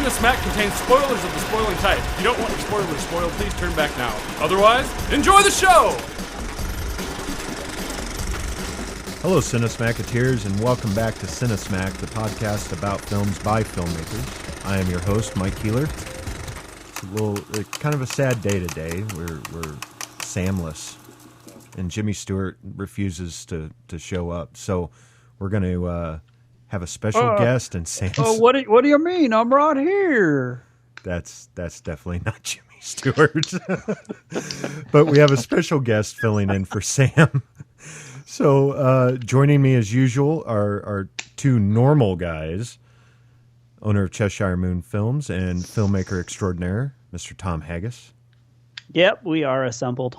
Cinesmack contains spoilers of the spoiling type. If you don't want your spoilers spoiled, please turn back now. Otherwise, enjoy the show! Hello, Cinesmacketeers, and welcome back to Cinesmack, the podcast about films by filmmakers. I am your host, Mike Keeler. It's kind of a sad day today. We're Samless, and Jimmy Stewart refuses to show up. So we're going to have a special guest, and Sam's... Oh, what do you mean? I'm right here. That's definitely not Jimmy Stewart. But we have a special guest filling in for Sam. So joining me as usual are two normal guys, owner of Cheshire Moon Films and filmmaker extraordinaire, Mr. Tom Haggis. Yep, we are assembled.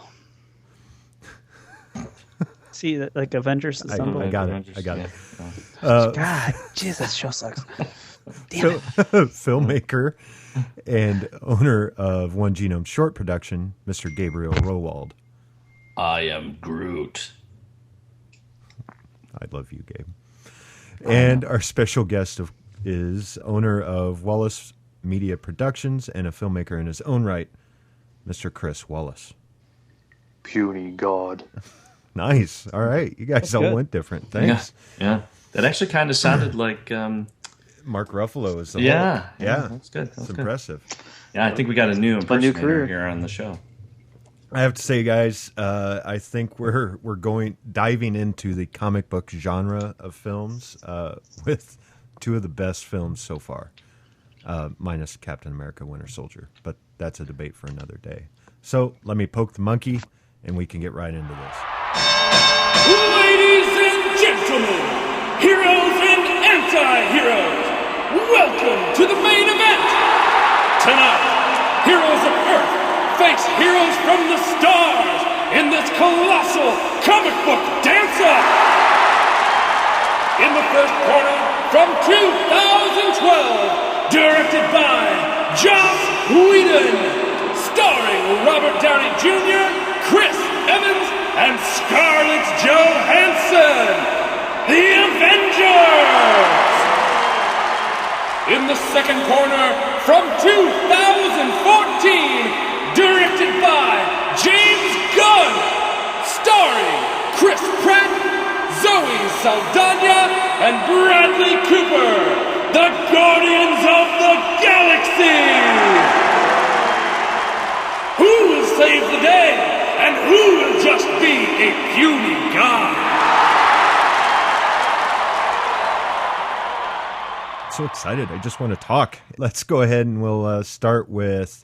See, like Avengers assembled. I got it. Yeah. God, jeez, that show sucks. Damn it. Filmmaker and owner of One Genome Short Production, Mr. Gabriel Rowald. I am Groot. I love you, Gabe. And our special guest is owner of Wallace Media Productions and a filmmaker in his own right, Mr. Chris Wallace. Puny God. Nice. All right. You guys all went different. Thanks. Yeah. That actually kind of sounded like... Mark Ruffalo is the Yeah. That's good. That's impressive. Yeah, I think we got a new impersonator here on the show. I have to say, guys, I think we're diving into the comic book genre of films with two of the best films so far, minus Captain America: Winter Soldier. But that's a debate for another day. So let me poke the monkey, and we can get right into this. Ladies and gentlemen, heroes and anti-heroes, welcome to the main event! Tonight, heroes of Earth face heroes from the stars in this colossal comic book dance-off! In the first corner, from 2012, directed by Joss Whedon, starring Robert Downey Jr., Chris Evans, and Scarlett Johansson, The Avengers! In the second corner, from 2014, directed by James Gunn, starring Chris Pratt, Zoe Saldana, and Bradley Cooper, the Guardians of the Galaxy! Who will save the day? And who will just be a puny god? So excited. I just want to talk. Let's go ahead and we'll start with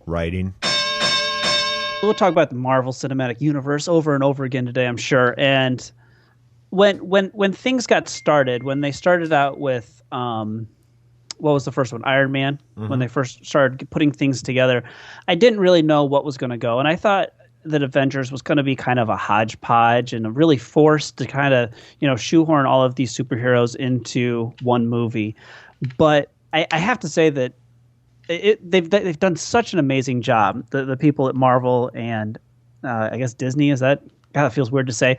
writing. We'll talk about the Marvel Cinematic Universe over and over again today, I'm sure. And when things got started, when they started out with what was the first one? Iron Man. Mm-hmm. When they first started putting things together, I didn't really know what was going to go. And I thought that Avengers was going to be kind of a hodgepodge and really forced to kind of, shoehorn all of these superheroes into one movie. But I have to say that they've done such an amazing job. The people at Marvel and I guess Disney, is that? God, it feels weird to say.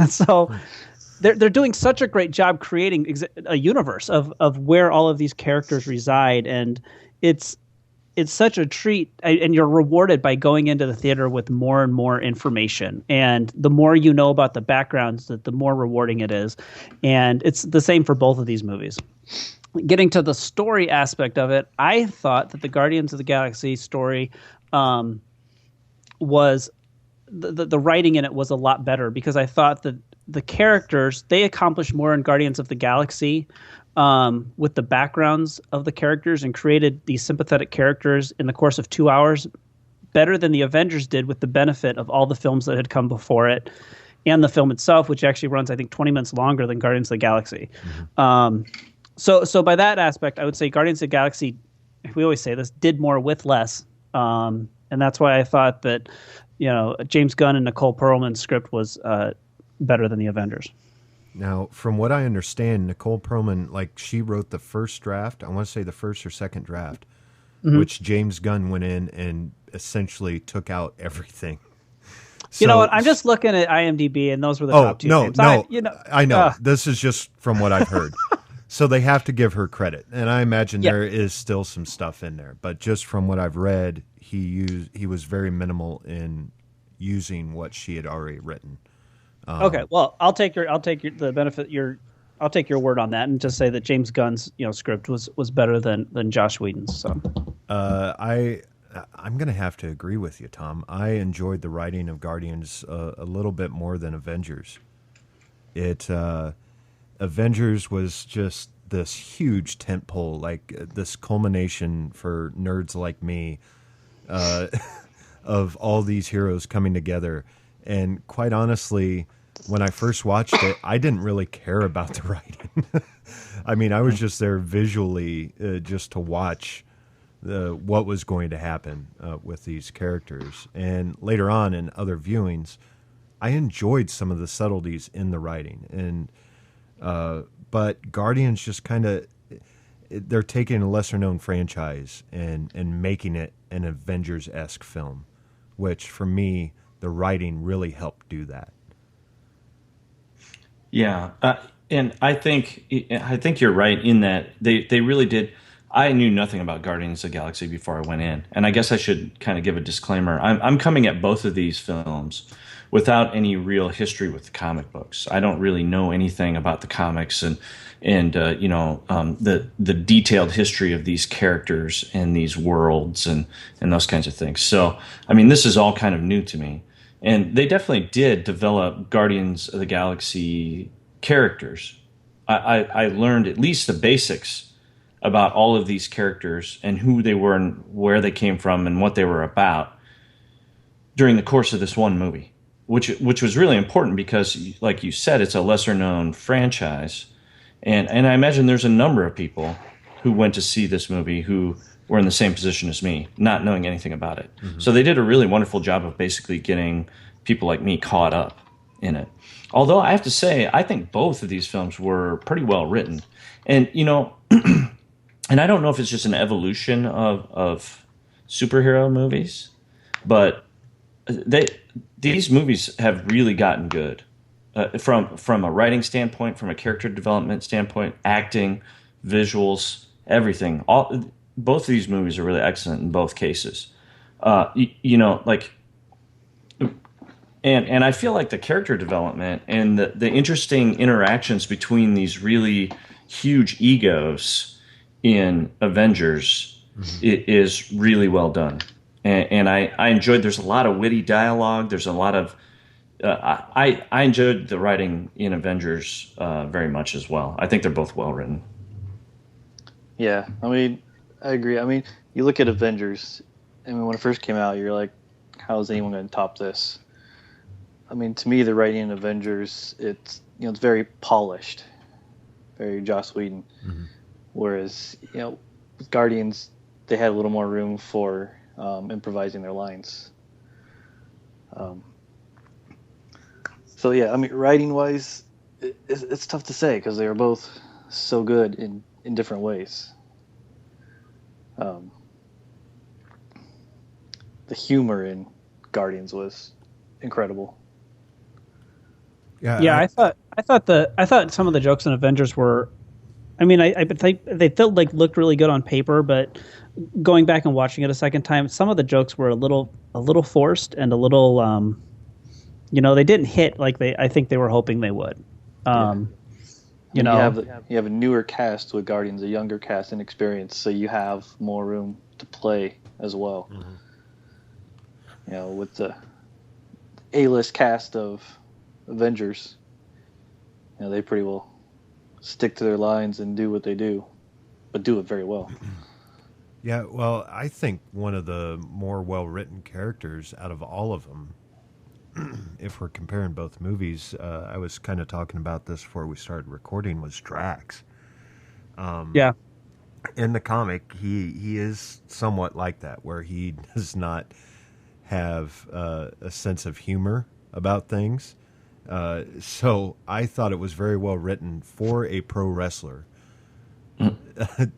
So they're doing such a great job creating a universe of where all of these characters reside, and it's such a treat, and you're rewarded by going into the theater with more and more information, and the more you know about the backgrounds, the more rewarding it is. And it's the same for both of these movies. Getting to the story aspect of it, I thought that the Guardians of the Galaxy story was the writing in it was a lot better, because I thought that the characters, they accomplished more in Guardians of the Galaxy with the backgrounds of the characters and created these sympathetic characters in the course of 2 hours better than the Avengers did with the benefit of all the films that had come before it and the film itself, which actually runs, I think, 20 minutes longer than Guardians of the Galaxy. Mm-hmm. So by that aspect, I would say Guardians of the Galaxy, we always say this, did more with less. And that's why I thought that, James Gunn and Nicole Perlman's script was better than the Avengers. Now, from what I understand, Nicole Perlman, she wrote the first draft. I want to say the first or second draft, mm-hmm. which James Gunn went in and essentially took out everything. You know what? I'm just looking at IMDb, and those were the top two names. I know. This is just from what I've heard. So they have to give her credit, and I imagine there is still some stuff in there. But just from what I've read, he was very minimal in using what she had already written. Okay, well, I'll take your I'll take your word on that, and just say that James Gunn's script was better than Joss Whedon's. So, I'm going to have to agree with you, Tom. I enjoyed the writing of Guardians a little bit more than Avengers. Avengers was just this huge tentpole, like this culmination for nerds like me of all these heroes coming together. And quite honestly, when I first watched it, I didn't really care about the writing. I mean, I was just there visually just to watch what was going to happen with these characters. And later on in other viewings, I enjoyed some of the subtleties in the writing. And but Guardians just kind of, they're taking a lesser-known franchise and making it an Avengers-esque film, which for me, the writing really helped do that. Yeah, and I think you're right in that they really did. I knew nothing about Guardians of the Galaxy before I went in, and I guess I should kind of give a disclaimer. I'm coming at both of these films without any real history with the comic books. I don't really know anything about the comics and the detailed history of these characters and these worlds and those kinds of things. So, I mean, this is all kind of new to me. And they definitely did develop Guardians of the Galaxy characters. I learned at least the basics about all of these characters and who they were and where they came from and what they were about during the course of this one movie, which was really important because, like you said, it's a lesser-known franchise. And I imagine there's a number of people who went to see this movie who were in the same position as me, not knowing anything about it. Mm-hmm. So they did a really wonderful job of basically getting people like me caught up in it. Although I have to say, I think both of these films were pretty well written. And, and I don't know if it's just an evolution of superhero movies, but these movies have really gotten good. From a writing standpoint, from a character development standpoint, acting, visuals, everything. Both of these movies are really excellent in both cases. And I feel like the character development and the interesting interactions between these really huge egos in Avengers is really well done. And I enjoyed, there's a lot of witty dialogue. There's a lot of, I enjoyed the writing in Avengers very much as well. I think they're both well written. Yeah, I mean, I agree. I mean, you look at Avengers, I mean, when it first came out, you're like, how is anyone going to top this? I mean, to me, the writing in Avengers, it's very polished, very Joss Whedon. Mm-hmm. Whereas, with Guardians, they had a little more room for improvising their lines. So yeah, I mean, writing-wise, it's tough to say because they are both so good in different ways. The humor in Guardians was incredible. Yeah, I thought some of the jokes in Avengers were, I mean, I think they felt like looked really good on paper, but going back and watching it a second time, some of the jokes were a little forced and a little, they didn't hit like I think they were hoping they would. You have a newer cast with Guardians, a younger cast and experience, so you have more room to play as well. Mm-hmm. With the A-list cast of Avengers, they pretty well stick to their lines and do what they do, but do it very well. Yeah, well, I think one of the more well-written characters out of all of them, if we're comparing both movies, I was kind of talking about this before we started recording, was Drax. Yeah. In the comic, he is somewhat like that, where he does not have a sense of humor about things. So I thought it was very well written for a pro wrestler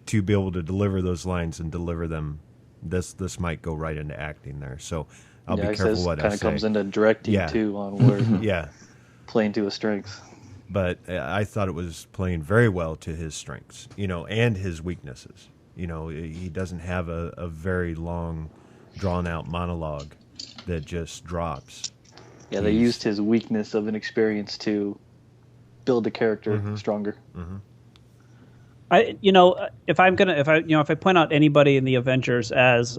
to be able to deliver those lines and deliver them. This might go right into acting there. So I'll be careful what I say. Kind of comes into directing too on where yeah, playing to his strengths. but I thought it was playing very well to his strengths, and his weaknesses. He doesn't have a very long, drawn-out monologue that just drops. Yeah, they used his weakness of inexperience to build the character stronger. Mm-hmm. If I point out anybody in the Avengers as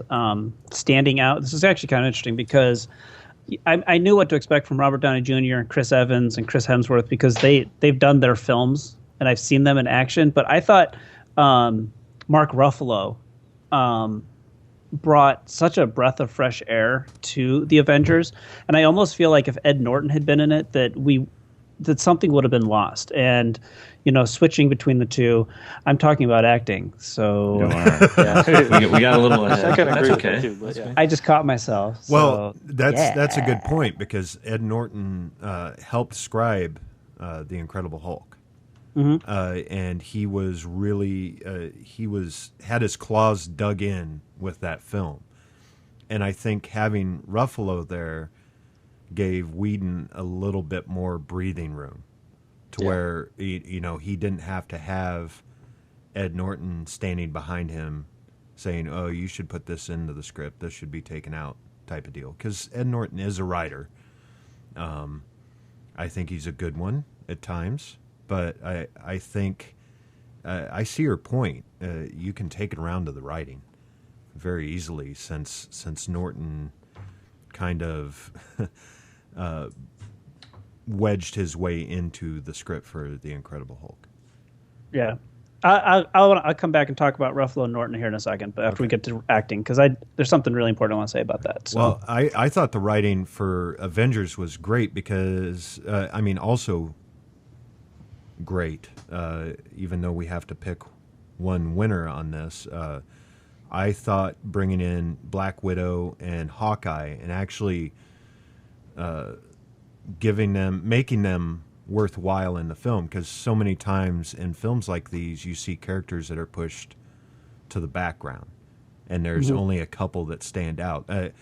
standing out, this is actually kind of interesting because I knew what to expect from Robert Downey Jr. and Chris Evans and Chris Hemsworth because they've done their films and I've seen them in action. But I thought Mark Ruffalo brought such a breath of fresh air to the Avengers, and I almost feel like if Ed Norton had been in it, that something would have been lost. And switching between the two, I'm talking about acting. So we got a little ahead. I kind of agree okay. with that too, but yeah. I just caught myself. Well, So, that's a good point because Ed Norton helped scribe The Incredible Hulk. Mm-hmm. And he was really had his claws dug in with that film, and I think having Ruffalo there gave Whedon a little bit more breathing room to where he didn't have to have Ed Norton standing behind him saying, "Oh, you should put this into the script. This should be taken out," type of deal. Because Ed Norton is a writer. I think he's a good one at times. But I think I see your point. You can take it around to the writing very easily since Norton kind of wedged his way into the script for The Incredible Hulk. Yeah. I'll come back and talk about Ruffalo and Norton here in a second, but after we get to acting, because there's something really important I want to say about that. So. Well, I thought the writing for Avengers was great because, also great, even though we have to pick one winner on this. I thought bringing in Black Widow and Hawkeye and actually making them worthwhile in the film, because so many times in films like these you see characters that are pushed to the background and there's only a couple that stand out. A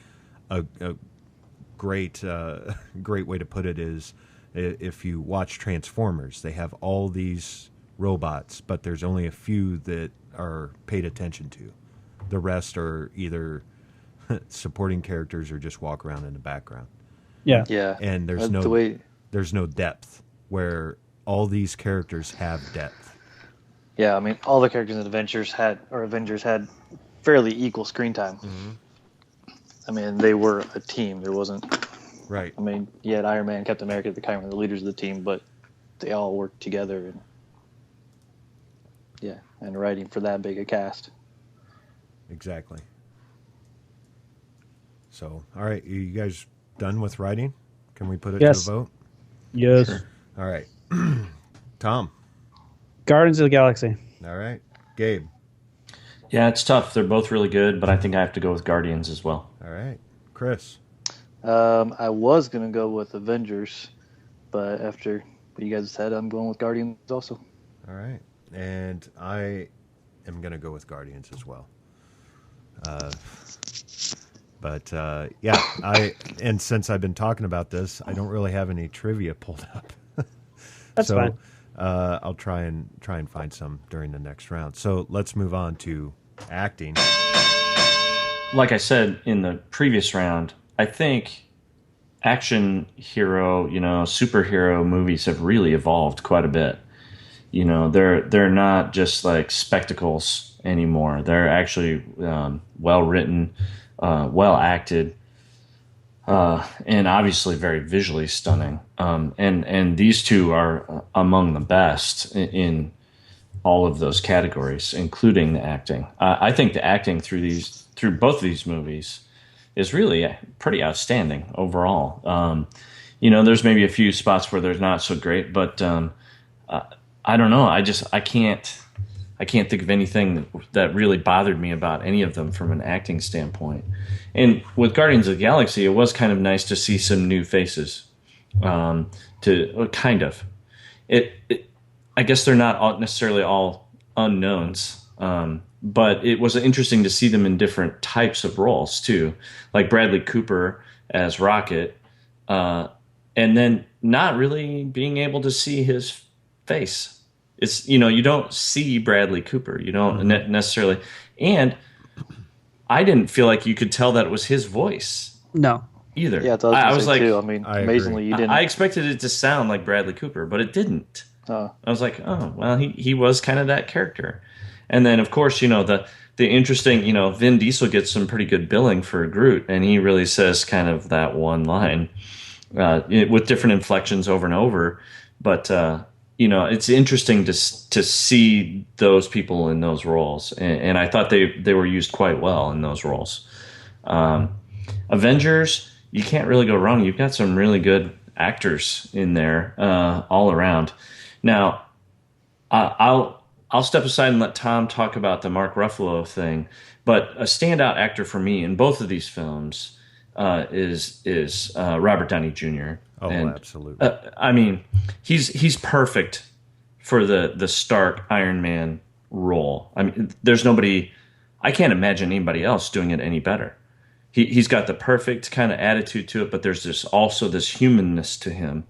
great way to put it is if you watch Transformers, they have all these robots, but there's only a few that are paid attention to. The rest are either supporting characters or just walk around in the background. Yeah. And there's no depth where all these characters have depth. Yeah, all the characters in Avengers had fairly equal screen time. Mm-hmm. They were a team. There wasn't. Right. You had Iron Man, Captain America at the time were the leaders of the team, but they all worked together and writing for that big a cast. Exactly. So, all right, you guys done with writing? Can we put it to a vote? Yes. Sure. All right. Tom. Guardians of the Galaxy. All right. Gabe. Yeah, it's tough. They're both really good, but I think I have to go with Guardians as well. All right. Chris. I was going to go with Avengers, but after what you guys said, I'm going with Guardians also. All right. And I am going to go with Guardians as well. And since I've been talking about this, I don't really have any trivia pulled up. That's fine. I'll try and find some during the next round. So let's move on to acting. Like I said in the previous round, I think action hero, superhero movies have really evolved quite a bit. They're not just like spectacles anymore. They're actually well written, well acted, and obviously very visually stunning. And these two are among the best in all of those categories, including the acting. I think the acting through both of these movies is really pretty outstanding overall. There's maybe a few spots where they're not so great, but I don't know. I can't think of anything that really bothered me about any of them from an acting standpoint. And with Guardians of the Galaxy, it was kind of nice to see some new faces. I guess they're not necessarily all unknowns. But it was interesting to see them in different types of roles too, like Bradley Cooper as Rocket, and then not really being able to see his face. It's, you don't see Bradley Cooper. You don't necessarily. And I didn't feel like you could tell that it was his voice No. either. Yeah, that's what I I was was gonna say like, too. I mean, I amazingly, agree. you didn't. I expected it to sound like Bradley Cooper, but it didn't. I was like, oh, well, he was kind of that character. And then, of course, the interesting, Vin Diesel gets some pretty good billing for Groot, and he really says kind of that one line with different inflections over and over. But, it's interesting to see those people in those roles. And I thought they were used quite well in those roles. Avengers, you can't really go wrong. You've got some really good actors in there all around. Now, I'll step aside and let Tom talk about the Mark Ruffalo thing. But a standout actor for me in both of these films is Robert Downey Jr. Oh, and, absolutely. I mean, he's perfect for the Stark Iron Man role. I mean, there's nobody. I can't imagine anybody else doing it any better. He's got the perfect kind of attitude to it, but there's also this humanness to him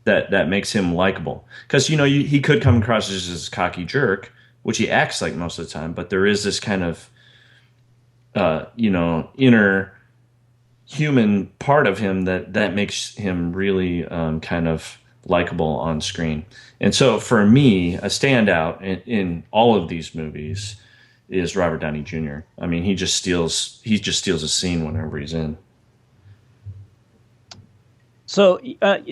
that makes him likable. Because he could come across as this cocky jerk, which he acts like most of the time, but there is this kind of inner human part of him that makes him really kind of likable on screen. And so for me, a standout in all of these movies is Robert Downey Jr. I mean, he just steals a scene whenever he's in. So, Ed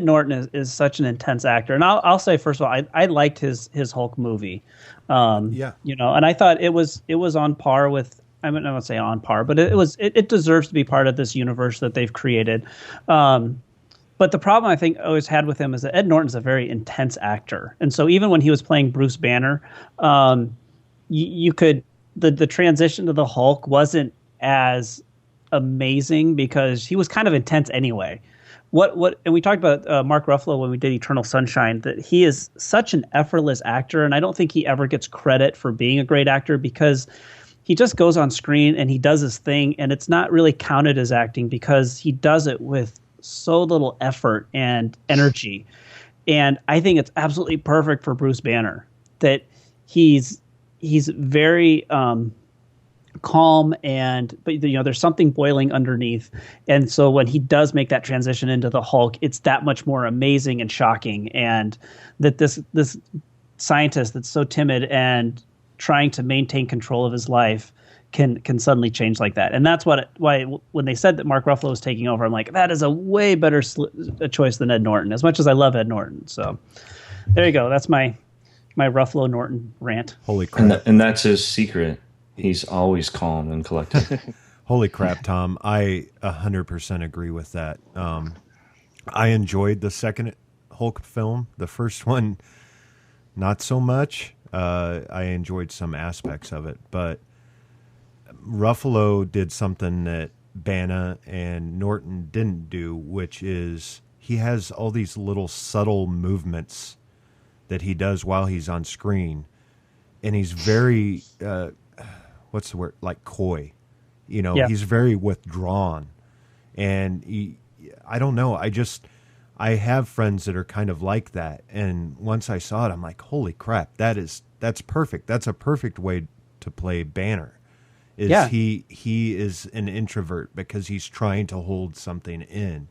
Norton is such an intense actor, and I'll say first of all, I liked his Hulk movie. Yeah. And I thought it was on par with. I mean, I won't say on par, but it deserves to be part of this universe that they've created. But the problem I think I always had with him is that Ed Norton's a very intense actor, and so even when he was playing Bruce Banner, you could the transition to the Hulk wasn't as amazing because he was kind of intense anyway. And we talked about Mark Ruffalo when we did Eternal Sunshine, that he is such an effortless actor, and I don't think he ever gets credit for being a great actor because he just goes on screen and he does his thing, and it's not really counted as acting because he does it with so little effort and energy. And I think it's absolutely perfect for Bruce Banner that he's very calm, but there's something boiling underneath, and so when he does make that transition into the Hulk, it's that much more amazing and shocking. And that this scientist that's so timid and trying to maintain control of his life can suddenly change like that. And that's why when they said that Mark Ruffalo was taking over, I'm like, that is a way better a choice than Ed Norton, as much as I love Ed Norton. So there you go. That's my Ruffalo Norton rant. Holy crap. And that's his secret. He's always calm and collected. Holy crap, Tom. I 100% agree with that. I enjoyed the second Hulk film. The first one, not so much. I enjoyed some aspects of it, but Ruffalo did something that Bana and Norton didn't do, which is he has all these little subtle movements that he does while he's on screen, and he's very what's the word, like coy, Yeah. He's very withdrawn, and I don't know, I have friends that are kind of like that, and once I saw it, I'm like, holy crap, that's perfect. That's a perfect way to play Banner. He is an introvert because he's trying to hold something in.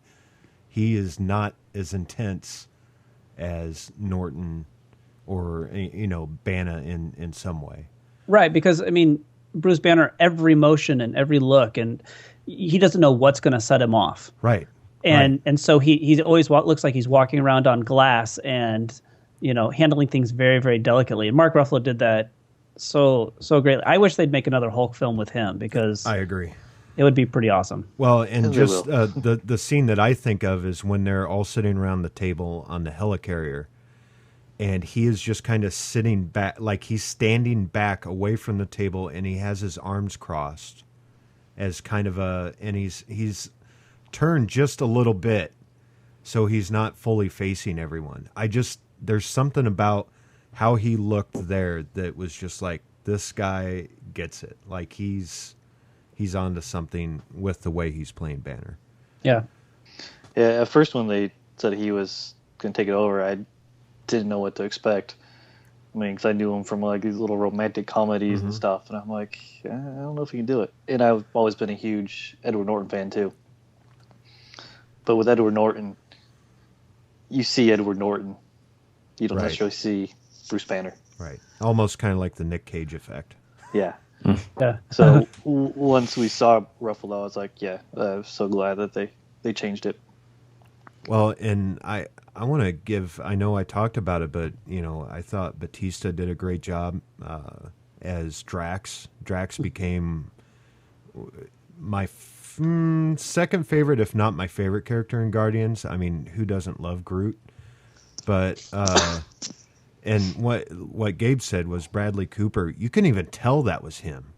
He is not as intense as Norton or Bana in some way. Right, because I mean, Bruce Banner, every motion and every look, and he doesn't know what's going to set him off. Right. And so he always looks like he's walking around on glass and handling things very, very delicately. And Mark Ruffalo did that so greatly. I wish they'd make another Hulk film with him because I agree. It would be pretty awesome. Well, and just the scene that I think of is when they're all sitting around the table on the helicarrier, and he is just kind of sitting back, like he's standing back away from the table, and he has his arms crossed as kind of and he's turned just a little bit so he's not fully facing everyone. There's something about how he looked there that was just like, this guy gets it. Like he's onto something with the way he's playing Banner. Yeah. Yeah, at first when they said he was going to take it over, I didn't know what to expect. I mean, because I knew him from like these little romantic comedies and stuff, and I'm like, I don't know if he can do it. And I've always been a huge Edward Norton fan too. But with Edward Norton, you see Edward Norton. You don't necessarily see Bruce Banner. Right. Almost kind of like the Nick Cage effect. Yeah. Yeah. So once we saw Ruffalo, I was like, yeah, I'm so glad that they changed it. Well, and I want to give, I know I talked about it, but, you know, I thought Batista did a great job as Drax. Drax became my second favorite, if not my favorite character in Guardians. I mean, who doesn't love Groot? But, and what Gabe said was Bradley Cooper. You couldn't even tell that was him.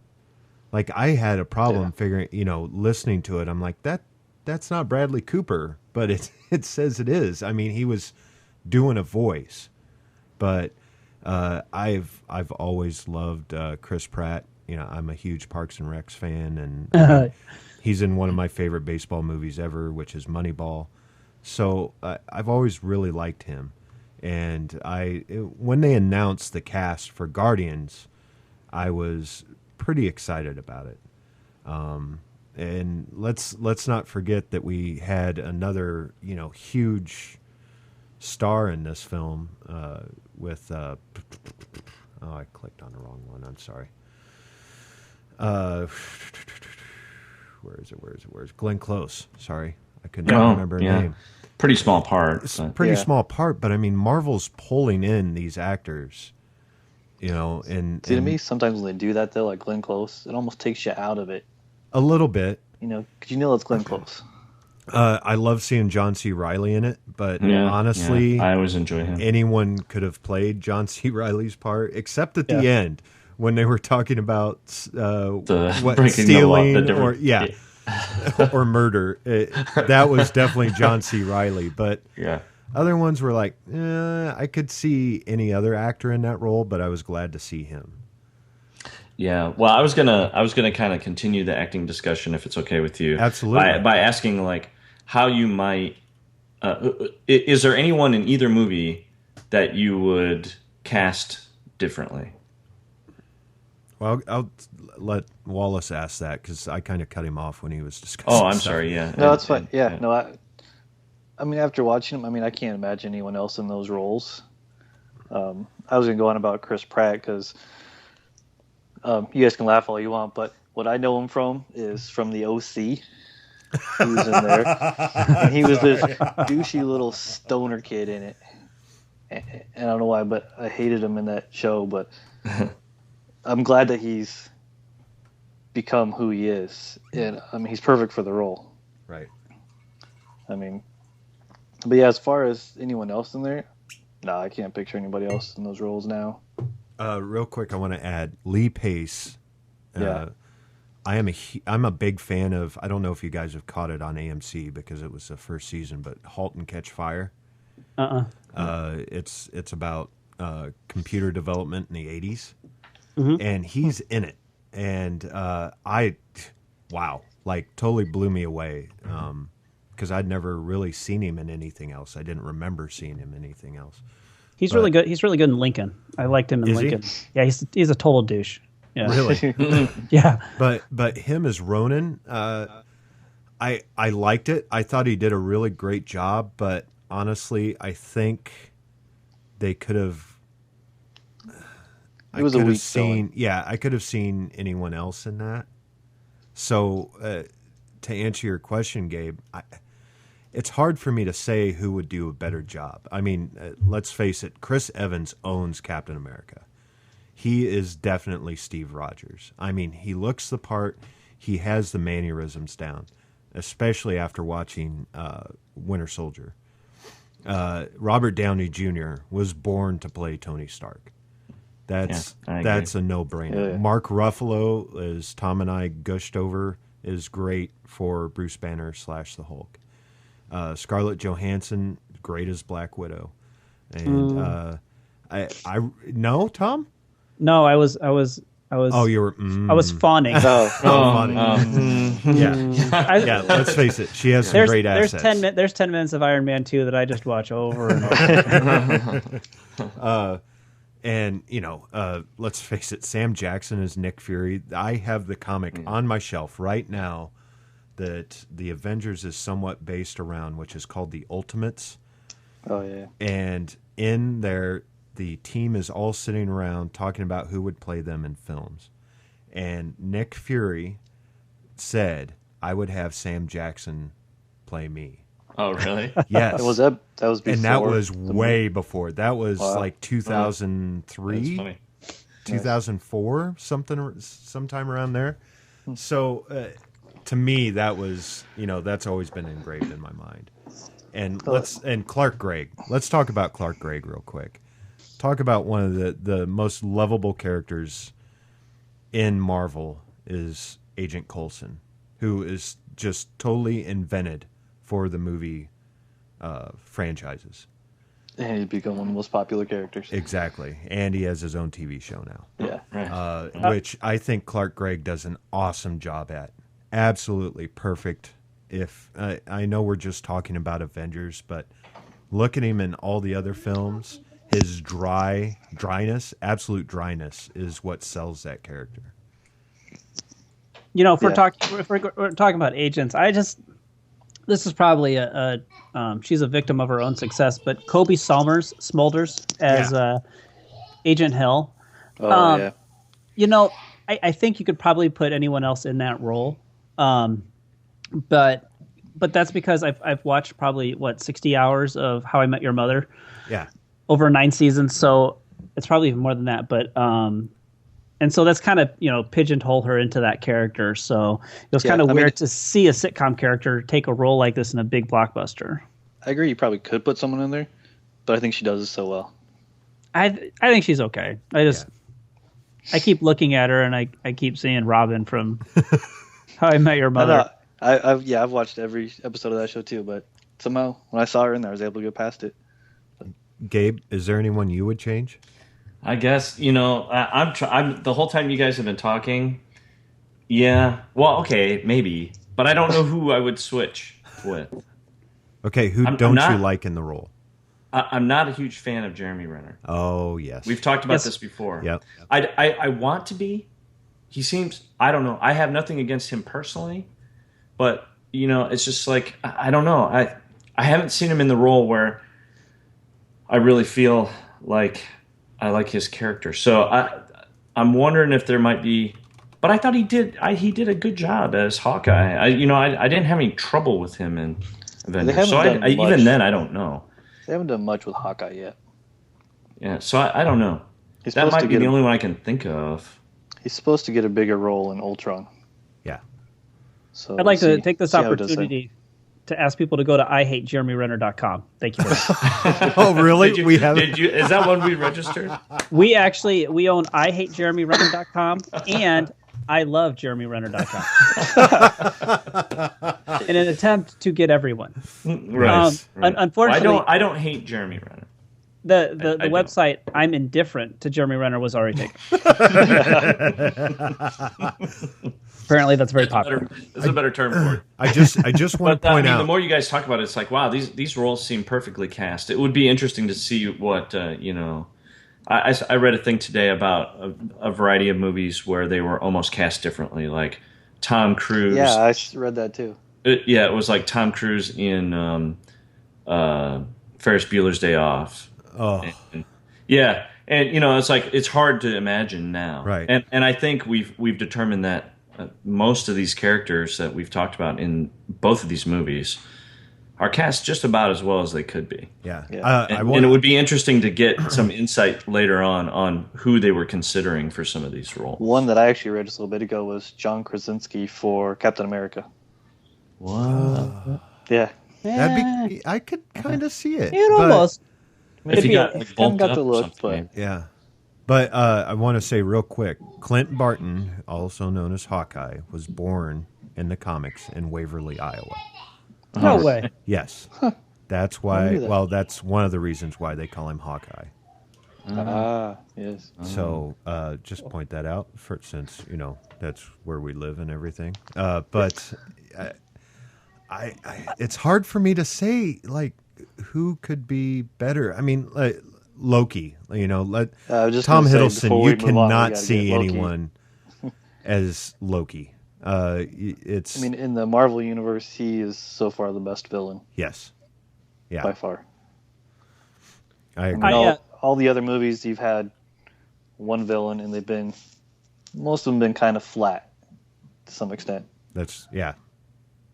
Like, I had a problem figuring, you know, listening to it. I'm like, that's not Bradley Cooper, but it says it is. I mean, he was doing a voice, but I've always loved Chris Pratt. You know, I'm a huge Parks and Recs fan, and he's in one of my favorite baseball movies ever, which is Moneyball. So I've always really liked him, and when they announced the cast for Guardians, I was pretty excited about it. And let's not forget that we had another, you know, huge star in this film with I clicked on the wrong one. I'm sorry. Where is it? Glenn Close. Sorry, I couldn't remember her name. Pretty small part. It's a pretty small part, but I mean, Marvel's pulling in these actors. You know, and see, to me, sometimes when they do that though, like Glenn Close, it almost takes you out of it. A little bit. You know, because you know it's Glenn Close. I love seeing John C. Reilly in it, but honestly, I always enjoy him. Anyone could have played John C. Reilly's part, except at the end when they were talking about stealing or murder. That was definitely John C. Reilly, but other ones were like, I could see any other actor in that role, but I was glad to see him. Yeah, well, I was gonna kind of continue the acting discussion if it's okay with you. Absolutely. By asking like how you might, is there anyone in either movie that you would cast differently? Well, I'll let Wallace ask that because I kind of cut him off when he was discussing. Oh, I'm sorry. Yeah, no, that's fine. No, I mean, after watching him, I mean, I can't imagine anyone else in those roles. I was gonna go on about Chris Pratt because. You guys can laugh all you want, but what I know him from is from the OC. He was in there, and he was this douchey little stoner kid in it. And I don't know why, but I hated him in that show. But I'm glad that he's become who he is, and I mean he's perfect for the role. Right. I mean, but yeah, as far as anyone else in there, no, I can't picture anybody else in those roles now. Real quick, I want to add Lee Pace. I'm a big fan of. I don't know if you guys have caught it on AMC because it was the first season, but *Halt and Catch Fire*. It's about computer development in the '80s, and he's in it, and totally blew me away because I'd never really seen him in anything else. I didn't remember seeing him in anything else. He's really good. He's really good in Lincoln. I liked him in Lincoln. He? Yeah, he's a total douche. Yeah. Really? Yeah. But him as Ronan, I liked it. I thought he did a really great job. But honestly, I think they could have. It was a weak scene. Yeah, I could have seen anyone else in that. So to answer your question, Gabe. It's hard for me to say who would do a better job. I mean, let's face it, Chris Evans owns Captain America. He is definitely Steve Rogers. I mean, he looks the part. He has the mannerisms down, especially after watching Winter Soldier. Robert Downey Jr. was born to play Tony Stark. That's a no-brainer. Yeah. Mark Ruffalo, as Tom and I gushed over, is great for Bruce Banner / the Hulk. Scarlett Johansson, great as Black Widow, and I no Tom. No, I was I was. Oh, you were. I was fawning. Funny. Yeah. Let's face it. She has some great assets. There's 10 minutes of Iron Man 2 that I just watch over and over. And let's face it. Sam Jackson is Nick Fury. I have the comic on my shelf right now that the Avengers is somewhat based around, which is called the Ultimates. Oh yeah. And in there, the team is all sitting around talking about who would play them in films. And Nick Fury said, "I would have Sam Jackson play me." Oh, really? Yes. That was before. And that was way before. That was like 2003, 2004, sometime around there. So to me, that was, that's always been engraved in my mind. And Clark Gregg. Let's talk about Clark Gregg real quick. Talk about one of the most lovable characters in Marvel is Agent Coulson, who is just totally invented for the movie franchises. And he's become one of the most popular characters. Exactly. And he has his own TV show now. Yeah. Right. Which I think Clark Gregg does an awesome job at. Absolutely perfect. If I know we're just talking about Avengers, but look at him in all the other films. His dryness, absolute dryness, is what sells that character. If we're talking about agents, this is probably she's a victim of her own success, but Kobe Smulders as Agent Hill. Oh yeah. I think you could probably put anyone else in that role, but that's because I've watched probably 60 hours of How I Met Your Mother. Yeah. Over 9 seasons, so it's probably even more than that. But and so that's kind of pigeonhole her into that character. So it was kind of weird to see a sitcom character take a role like this in a big blockbuster. I agree. You probably could put someone in there, but I think she does it so well. I think she's okay. I keep looking at her and I keep seeing Robin from How I Met Your Mother. I've watched every episode of that show too, but somehow when I saw her in there, I was able to get past it. Gabe, is there anyone you would change? I guess, I'm the whole time you guys have been talking. Yeah. Well, okay, maybe, but I don't know who I would switch with. Okay, who don't you like in the role? I'm not a huge fan of Jeremy Renner. Oh, yes. We've talked about this before. Yep. I want to be. He seems, I don't know. I have nothing against him personally, but, it's just like, I don't know. I haven't seen him in the role where I really feel like I like his character. So I'm wondering if there might be, but I thought he did a good job as Hawkeye. I didn't have any trouble with him in Avengers. So even then, I don't know. They haven't done much with Hawkeye yet. Yeah, so I don't know. That might be the only one I can think of. He's supposed to get a bigger role in Ultron. Yeah. So I'd like to take this opportunity to ask people to go to IHateJeremyRenner.com. Thank you very much. Oh, really? Is that one we registered? We own IHateJeremyRenner.com and ILoveJeremyRenner.com in an attempt to get everyone. Right. Unfortunately, I don't hate Jeremy Renner. The website I'm indifferent to Jeremy Renner was already taken. Apparently, that's very popular. That's a better term for it. I just want to point out. The more you guys talk about it, it's like, wow, these roles seem perfectly cast. It would be interesting to see what I read a thing today about a variety of movies where they were almost cast differently, like Tom Cruise. Yeah, I read that too. It was like Tom Cruise in Ferris Bueller's Day Off. Oh, and it's like it's hard to imagine now, right? And I think we've determined that most of these characters that we've talked about in both of these movies are cast just about as well as they could be. Yeah. And it would be interesting to get some insight later on who they were considering for some of these roles. One that I actually read just a little bit ago was John Krasinski for Captain America. What? Yeah. I could kind of see it. Almost. If he got bulked got up the or look, something. Yeah. But I want to say real quick, Clint Barton, also known as Hawkeye, was born in the comics in Waverly, Iowa. No way. Yes. That's why. Well, that's one of the reasons why they call him Hawkeye. Yes. So just point that out since that's where we live and everything. But I it's hard for me to say like who could be better. I mean, like, Loki. Just Tom gonna say, Hiddleston. before You we move on, we cannot gotta see get Loki. anyone as Loki. It's. I mean, in the Marvel universe, he is so far the best villain Yes. Yeah. by far. I I agree. mean, all the other movies, you've had one villain, and most of them been kind of flat to some extent. Yeah.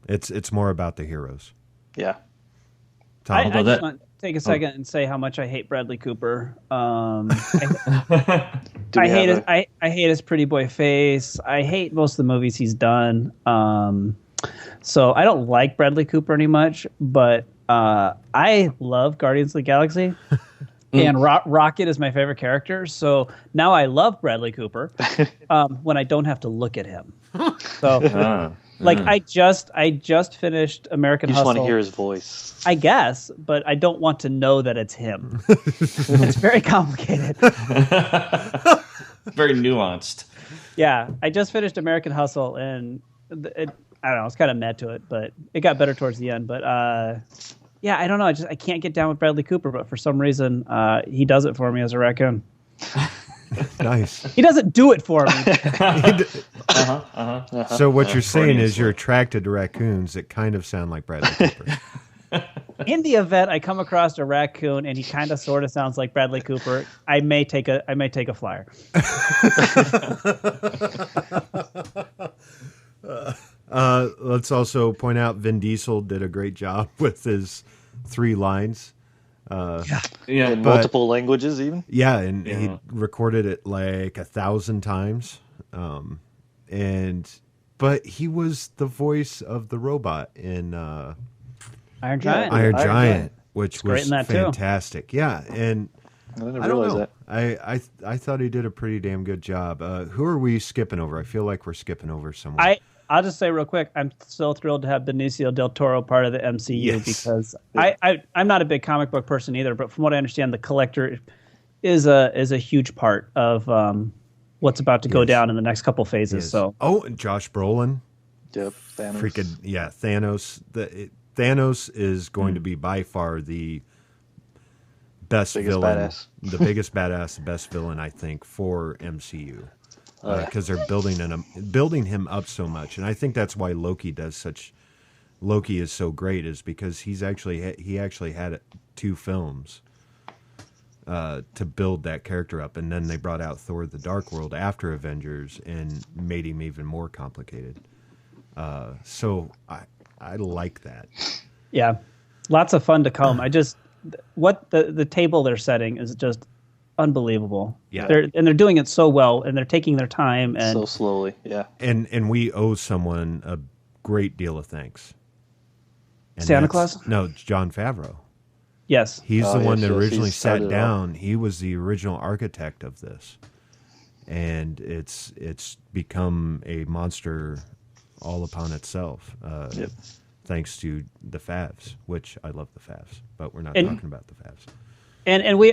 It's more about the heroes. Yeah. Tom, I just want to take a second and say how much I hate Bradley Cooper. I hate his pretty boy face. I hate most of the movies he's done. So I don't like Bradley Cooper any much, but I love Guardians of the Galaxy. And Rocket is my favorite character, so now I love Bradley Cooper when I don't have to look at him. So, I just finished American You just Hustle. want to hear his voice. I guess, but I don't want to know that it's him. It's very complicated. Very nuanced. Yeah, I just finished American Hustle, and I don't know, I was kind of mad to it, but it got better towards the end. But yeah, I don't know. I can't get down with Bradley Cooper, but for some reason, he does it for me as a raccoon. Nice. He doesn't do it for me. So what you're saying is you're attracted to raccoons that kind of sound like Bradley Cooper. In the event I come across a raccoon and he kind of sort of sounds like Bradley Cooper, I may take a flyer. Let's also point out Vin Diesel did a great job with his 3 lines. In multiple languages, even. Yeah, and he recorded it like 1,000 times. But he was the voice of the robot in Iron Giant. Iron Giant, which great was in that, too. fantastic. Yeah, and I didn't I don't realize know. that. I thought he did a pretty damn good job. Who are we skipping over? I feel like we're skipping over someone. I'll just say real quick, I'm so thrilled to have Benicio del Toro part of the MCU because I'm not a big comic book person either, but from what I understand, the Collector is a huge part of what's about to go down in the next couple phases. So and Josh Brolin. Yep, Thanos. Freaking Thanos. Thanos is going to be by far the best Biggest villain, badass. the biggest badass, the best villain I think for MCU. Because they're building him up so much, and I think that's why Loki is so great, is because he actually had 2 films to build that character up, and then they brought out Thor: The Dark World after Avengers and made him even more complicated. So I like that. yeah, lots of fun to come. What the table they're setting is just unbelievable. Yeah. They're doing it so well, and they're taking their time and So slowly, yeah. And we owe someone a great deal of thanks. And Santa that's- Claus? No, Jon Favreau. yes, He's the one that yes, originally he sat started it down. He was the original architect of this, and it's become a monster all upon itself. Thanks to the Favs, which I love the Favs, but we're not talking about the Favs. And we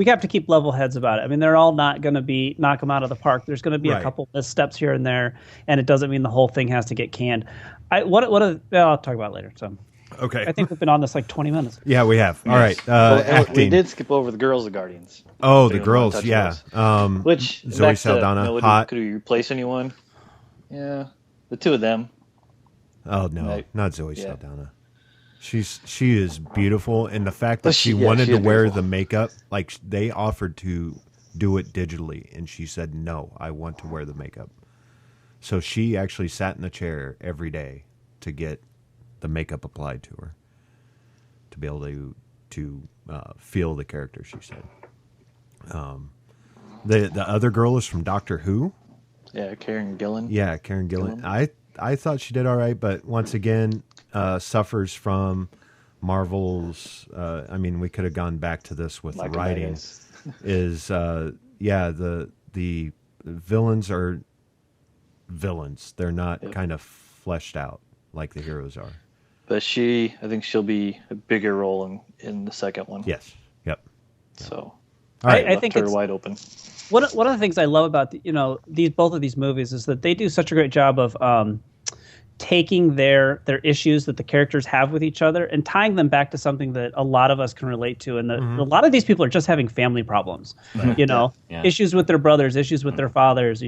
have to keep level heads about it. I mean, they're all not going to be knock them out of the park. There's going to be a couple missteps here and there, and it doesn't mean the whole thing has to get canned. I'll talk about it later. So Okay. I think we've been on this like 20 minutes. Yeah, we have. All right. And we Acting. did skip over the girls of Guardians. Oh, So the you don't wanna girls. touch Yeah. those. Which Zoe back to, Saldana, hot. Could we replace anyone? Yeah, the 2 of them. Oh no, Right. not Zoe Yeah. Saldana. She is beautiful, and the fact that she Yeah, wanted she to is wear beautiful. the makeup, like they offered to do it digitally, and she said no, I want to wear the makeup. So she actually sat in the chair every day to get the makeup applied to her, to be able to feel the character. She said. The other girl is from Doctor Who. Yeah, Karen Gillan. Yeah, Karen Gillan. I thought she did all right, but once again, suffers from Marvel's. I mean, we could have gone back to this with the writing. The villains are villains. They're not kind of fleshed out like the heroes are. But I think she'll be a bigger role in the second one. Yes. Yep. So All right. I think her it's wide open. one of the things I love about both of these movies is that they do such a great job of taking their issues that the characters have with each other and tying them back to something that a lot of us can relate to. And a lot of these people are just having family problems, issues with their brothers, issues with their fathers,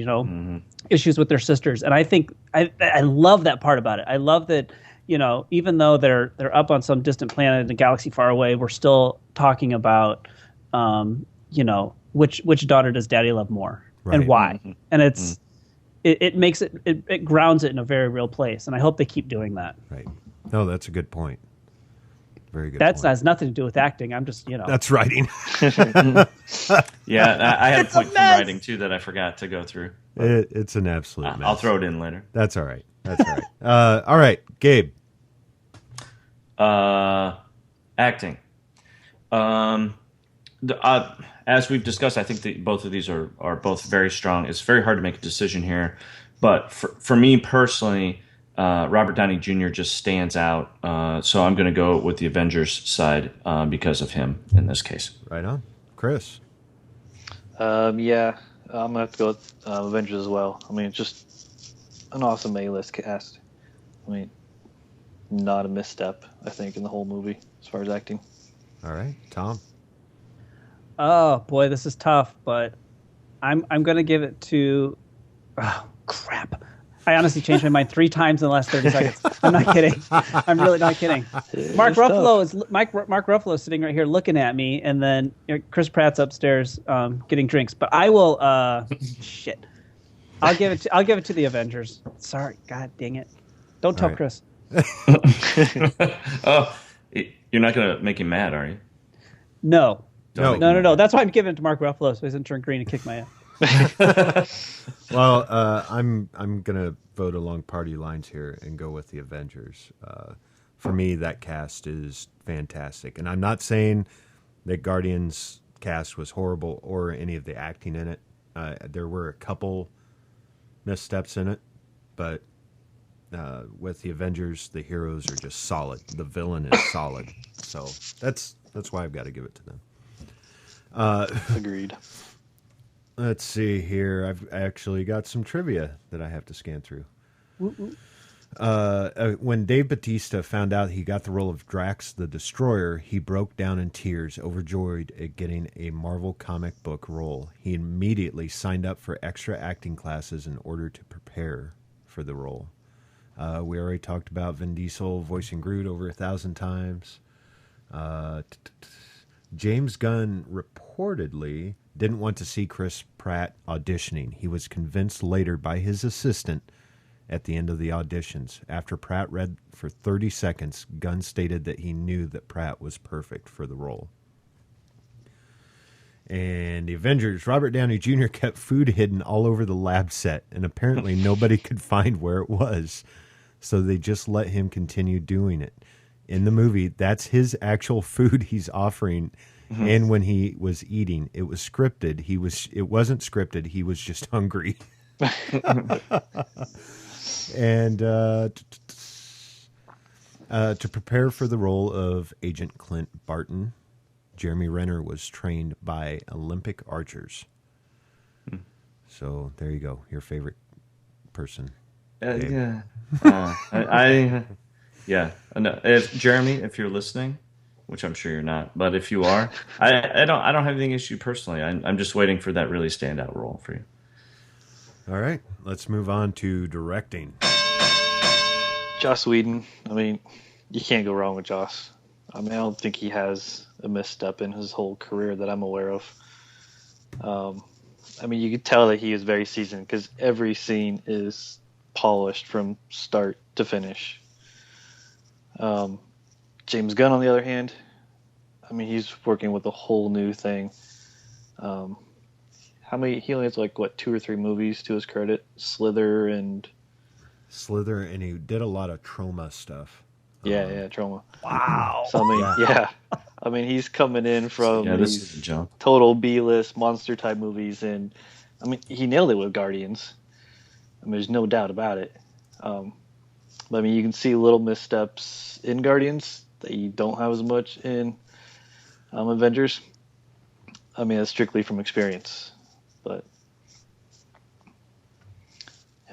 issues with their sisters. And I think I love that part about it. I love that, even though they're up on some distant planet in a galaxy far away, we're still talking about, which daughter does daddy love more and why. And it makes it grounds it in a very real place. And I hope they keep doing that. Right. No, that's a good point. Very good. That has nothing to do with acting. I'm just, That's writing. Yeah, I had a point from writing too that I forgot to go through. It's an absolute mess. I'll throw it in later. That's all right. That's all right. All right, Gabe. Acting. As we've discussed, I think both of these are both very strong. It's very hard to make a decision here, but for me personally, Robert Downey Jr. just stands out. So I'm going to go with the Avengers side because of him in this case. Right on, Chris. Yeah, I'm gonna have to go with Avengers as well. I mean, it's just an awesome A-list cast. I mean, not a misstep, I think, in the whole movie as far as acting. All right, Tom. Oh boy, this is tough, but I'm gonna give it to. Oh crap! I honestly changed my mind 3 times in the last 30 seconds. I'm not kidding. I'm really not kidding. Mark Ruffalo is sitting right here looking at me, and then Chris Pratt's upstairs getting drinks. But I will. Shit. I'll give it to the Avengers. Sorry, God dang it! Don't tell Chris. Oh, you're not gonna make him mad, are you? No. No. That's why I'm giving it to Mark Ruffalo, so he doesn't turn green and kick my ass. Well, I'm gonna vote along party lines here and go with the Avengers. For me, that cast is fantastic, and I'm not saying that Guardians cast was horrible or any of the acting in it. There were a couple missteps in it, but with the Avengers, the heroes are just solid. The villain is solid, so that's why I've got to give it to them. Agreed. Let's see here. I've actually got some trivia that I have to scan through. When Dave Bautista found out he got the role of Drax the Destroyer, he broke down in tears, overjoyed at getting a Marvel comic book role. He immediately signed up for extra acting classes in order to prepare for the role. We already talked about Vin Diesel voicing Groot over 1,000 times. James Gunn reportedly didn't want to see Chris Pratt auditioning. He was convinced later by his assistant at the end of the auditions. After Pratt read for 30 seconds, Gunn stated that he knew that Pratt was perfect for the role. And the Avengers, Robert Downey Jr. kept food hidden all over the lab set, and apparently nobody could find where it was. So they just let him continue doing it. In the movie, that's his actual food he's offering. Mm-hmm. And when he was eating, it was scripted. It wasn't scripted. He was just hungry. And to prepare for the role of Agent Clint Barton, Jeremy Renner was trained by Olympic archers. So there you go. Your favorite person. Yeah. Yeah. If Jeremy, if you're listening, which I'm sure you're not, but if you are, I don't have anything issue personally. I'm just waiting for that really standout role for you. All right, let's move on to directing. Joss Whedon. I mean, you can't go wrong with Joss. I mean, I don't think he has a misstep in his whole career that I'm aware of. I mean, you could tell that he is very seasoned because every scene is polished from start to finish. James Gunn, on the other hand, I mean, he's working with a whole new thing. He only has 2 or 3 movies to his credit. Slither, and he did a lot of trauma stuff. Yeah, trauma. Wow. So I mean, yeah. I mean, he's coming in from these total B-list monster type movies, and I mean, he nailed it with Guardians. I mean, there's no doubt about it. But I mean, you can see little missteps in Guardians that you don't have as much in Avengers. I mean, that's strictly from experience, but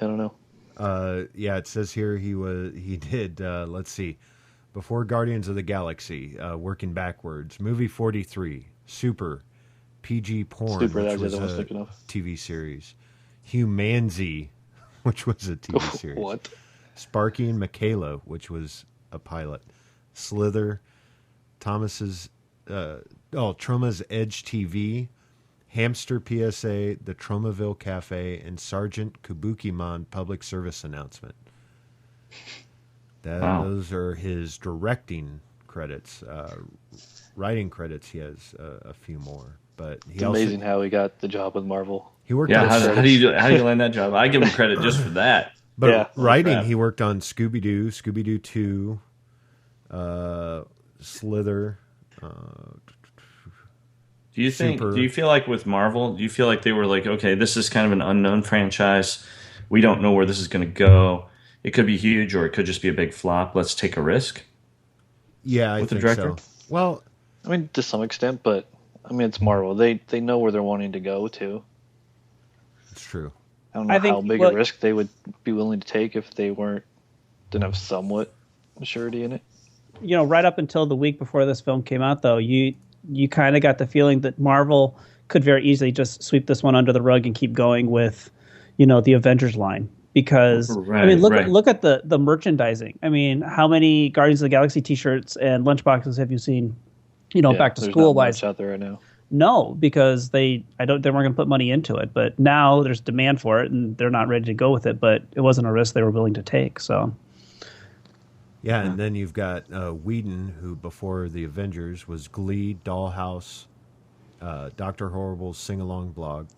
I don't know. Yeah, it says here he did. Let's see, before Guardians of the Galaxy, working backwards. Movie 43, Super, PG Porn, Super, which that was was the one I was a thinking of. TV series. Humanzy, which was a TV series. What? Sparky and Michaela, which was a pilot. Slither, Thomas's, Troma's Edge TV, Hamster PSA, the Tromaville Cafe, and Sergeant Kabukimon public service announcement. Those are his directing credits. Writing credits, he has a few more. But It's amazing how he got the job with Marvel. He worked. Yeah, on how do you land that job? I give him credit just for that. But Yeah. writing, he worked on Scooby-Doo, Scooby-Doo 2, Slither. Do you Super. feel like with Marvel, do you feel like they were like, okay, this is kind of an unknown franchise. We don't know where this is going to go. It could be huge or it could just be a big flop. Let's take a risk. Yeah, I With the think director? so. Well, I mean, to some extent, but I mean, it's Marvel. They know where they're wanting to go to. it's true. I don't know I think- how big well- a risk they would be willing to take if they didn't have somewhat maturity in it. You know, right up until the week before this film came out, though, you kind of got the feeling that Marvel could very easily just sweep this one under the rug and keep going with, the Avengers line. Because I mean, look at the merchandising. I mean, how many Guardians of the Galaxy T-shirts and lunchboxes have you seen? Back to there's school not wise. much out there right now. No, because they weren't going to put money into it. But now there's demand for it, and they're not ready to go with it. But it wasn't a risk they were willing to take. So Yeah, and then you've got Whedon, who before the Avengers was Glee, Dollhouse, Dr. Horrible's sing-along blog.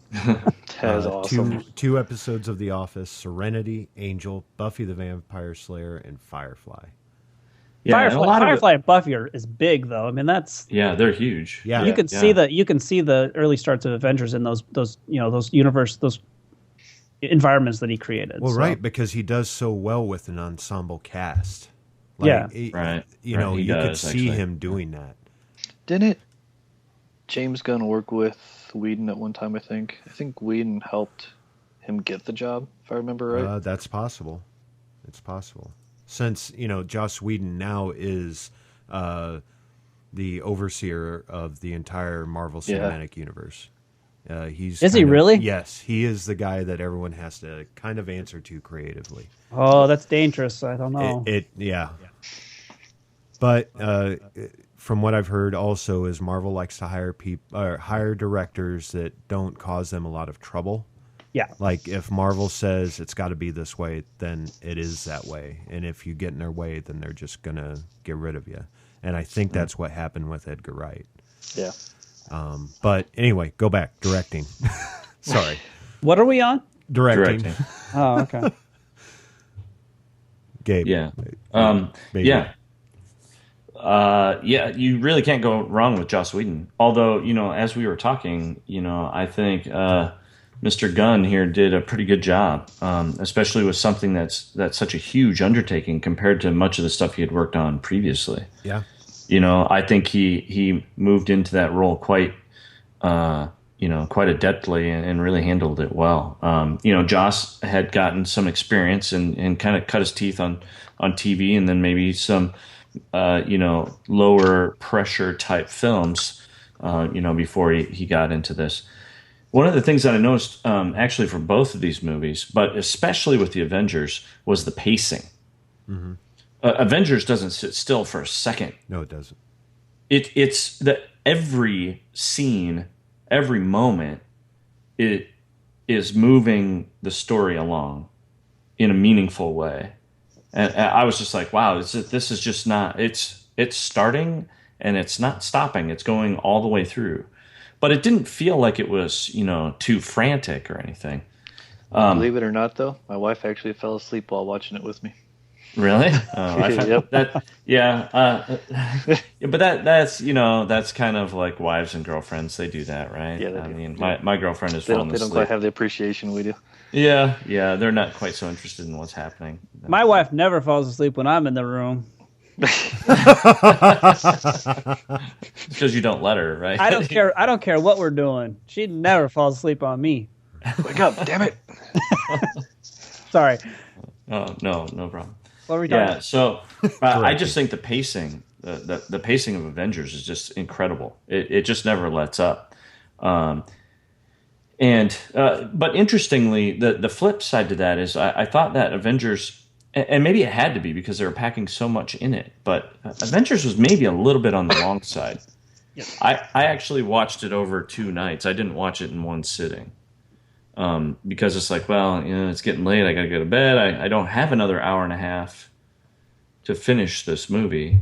That is awesome. Two episodes of The Office, Serenity, Angel, Buffy the Vampire Slayer, and Firefly. Yeah, and a lot of Firefly and Buffy is big, though. I mean, that's they're huge. Yeah. you can see the early starts of Avengers in those environments that he created. Well, so. right, because he does so well with an ensemble cast. Yeah. Right. You Right, know, he you could does, see actually. him doing that. Didn't James Gunn work with Whedon at one time, I think? I think Whedon helped him get the job, if I remember right. That's possible. It's possible. Since, Joss Whedon now is the overseer of the entire Marvel Cinematic Universe. Is he really? Yes, he is the guy that everyone has to kind of answer to creatively. Oh, that's dangerous. I don't know. Yeah. But from what I've heard, also is Marvel likes to hire directors that don't cause them a lot of trouble. Yeah. Like if Marvel says it's got to be this way, then it is that way. And if you get in their way, then they're just gonna get rid of you. And I think that's what happened with Edgar Wright. Yeah. But anyway, go back directing. Sorry, What are we on? directing. Oh, okay. Gabe. Yeah. Maybe. Yeah. You really can't go wrong with Joss Whedon. Although, as we were talking, I think Mr. Gunn here did a pretty good job, especially with something that's such a huge undertaking compared to much of the stuff he had worked on previously. Yeah. I think he moved into that role quite adeptly and really handled it well. Joss had gotten some experience and kind of cut his teeth on TV and then maybe some, lower pressure type films, before he got into this. One of the things that I noticed, actually for both of these movies, but especially with the Avengers, was the pacing. Mm-hmm. Avengers doesn't sit still for a second. No, it doesn't. It's that every scene, every moment, it is moving the story along in a meaningful way. And I was just like, wow, this is just not. It's starting and it's not stopping. It's going all the way through. But it didn't feel like it was, too frantic or anything. Believe it or not, though, my wife actually fell asleep while watching it with me. Really? Oh, I found Yep. that. Yeah. But that's kind of like wives and girlfriends. They do that, right? Yeah, they I do. mean, Yeah. my girlfriend is They falling don't asleep. quite have the appreciation we do. Yeah. They're not quite so interested in what's happening. My wife never falls asleep when I'm in the room. Because you don't let her, right? I don't care. I don't care what we're doing. She never falls asleep on me. Wake up, damn it! Sorry. Oh, no problem. What were we talking Yeah, about? so I just think the pacing, the pacing of Avengers is just incredible. It just never lets up. But interestingly, the flip side to that is I thought that Avengers, and maybe it had to be because they were packing so much in it, but Avengers was maybe a little bit on the long side. Yes. I actually watched it over 2 nights. I didn't watch it in one sitting. Because it's like, well, it's getting late. I got to go to bed. I don't have another hour and a half to finish this movie.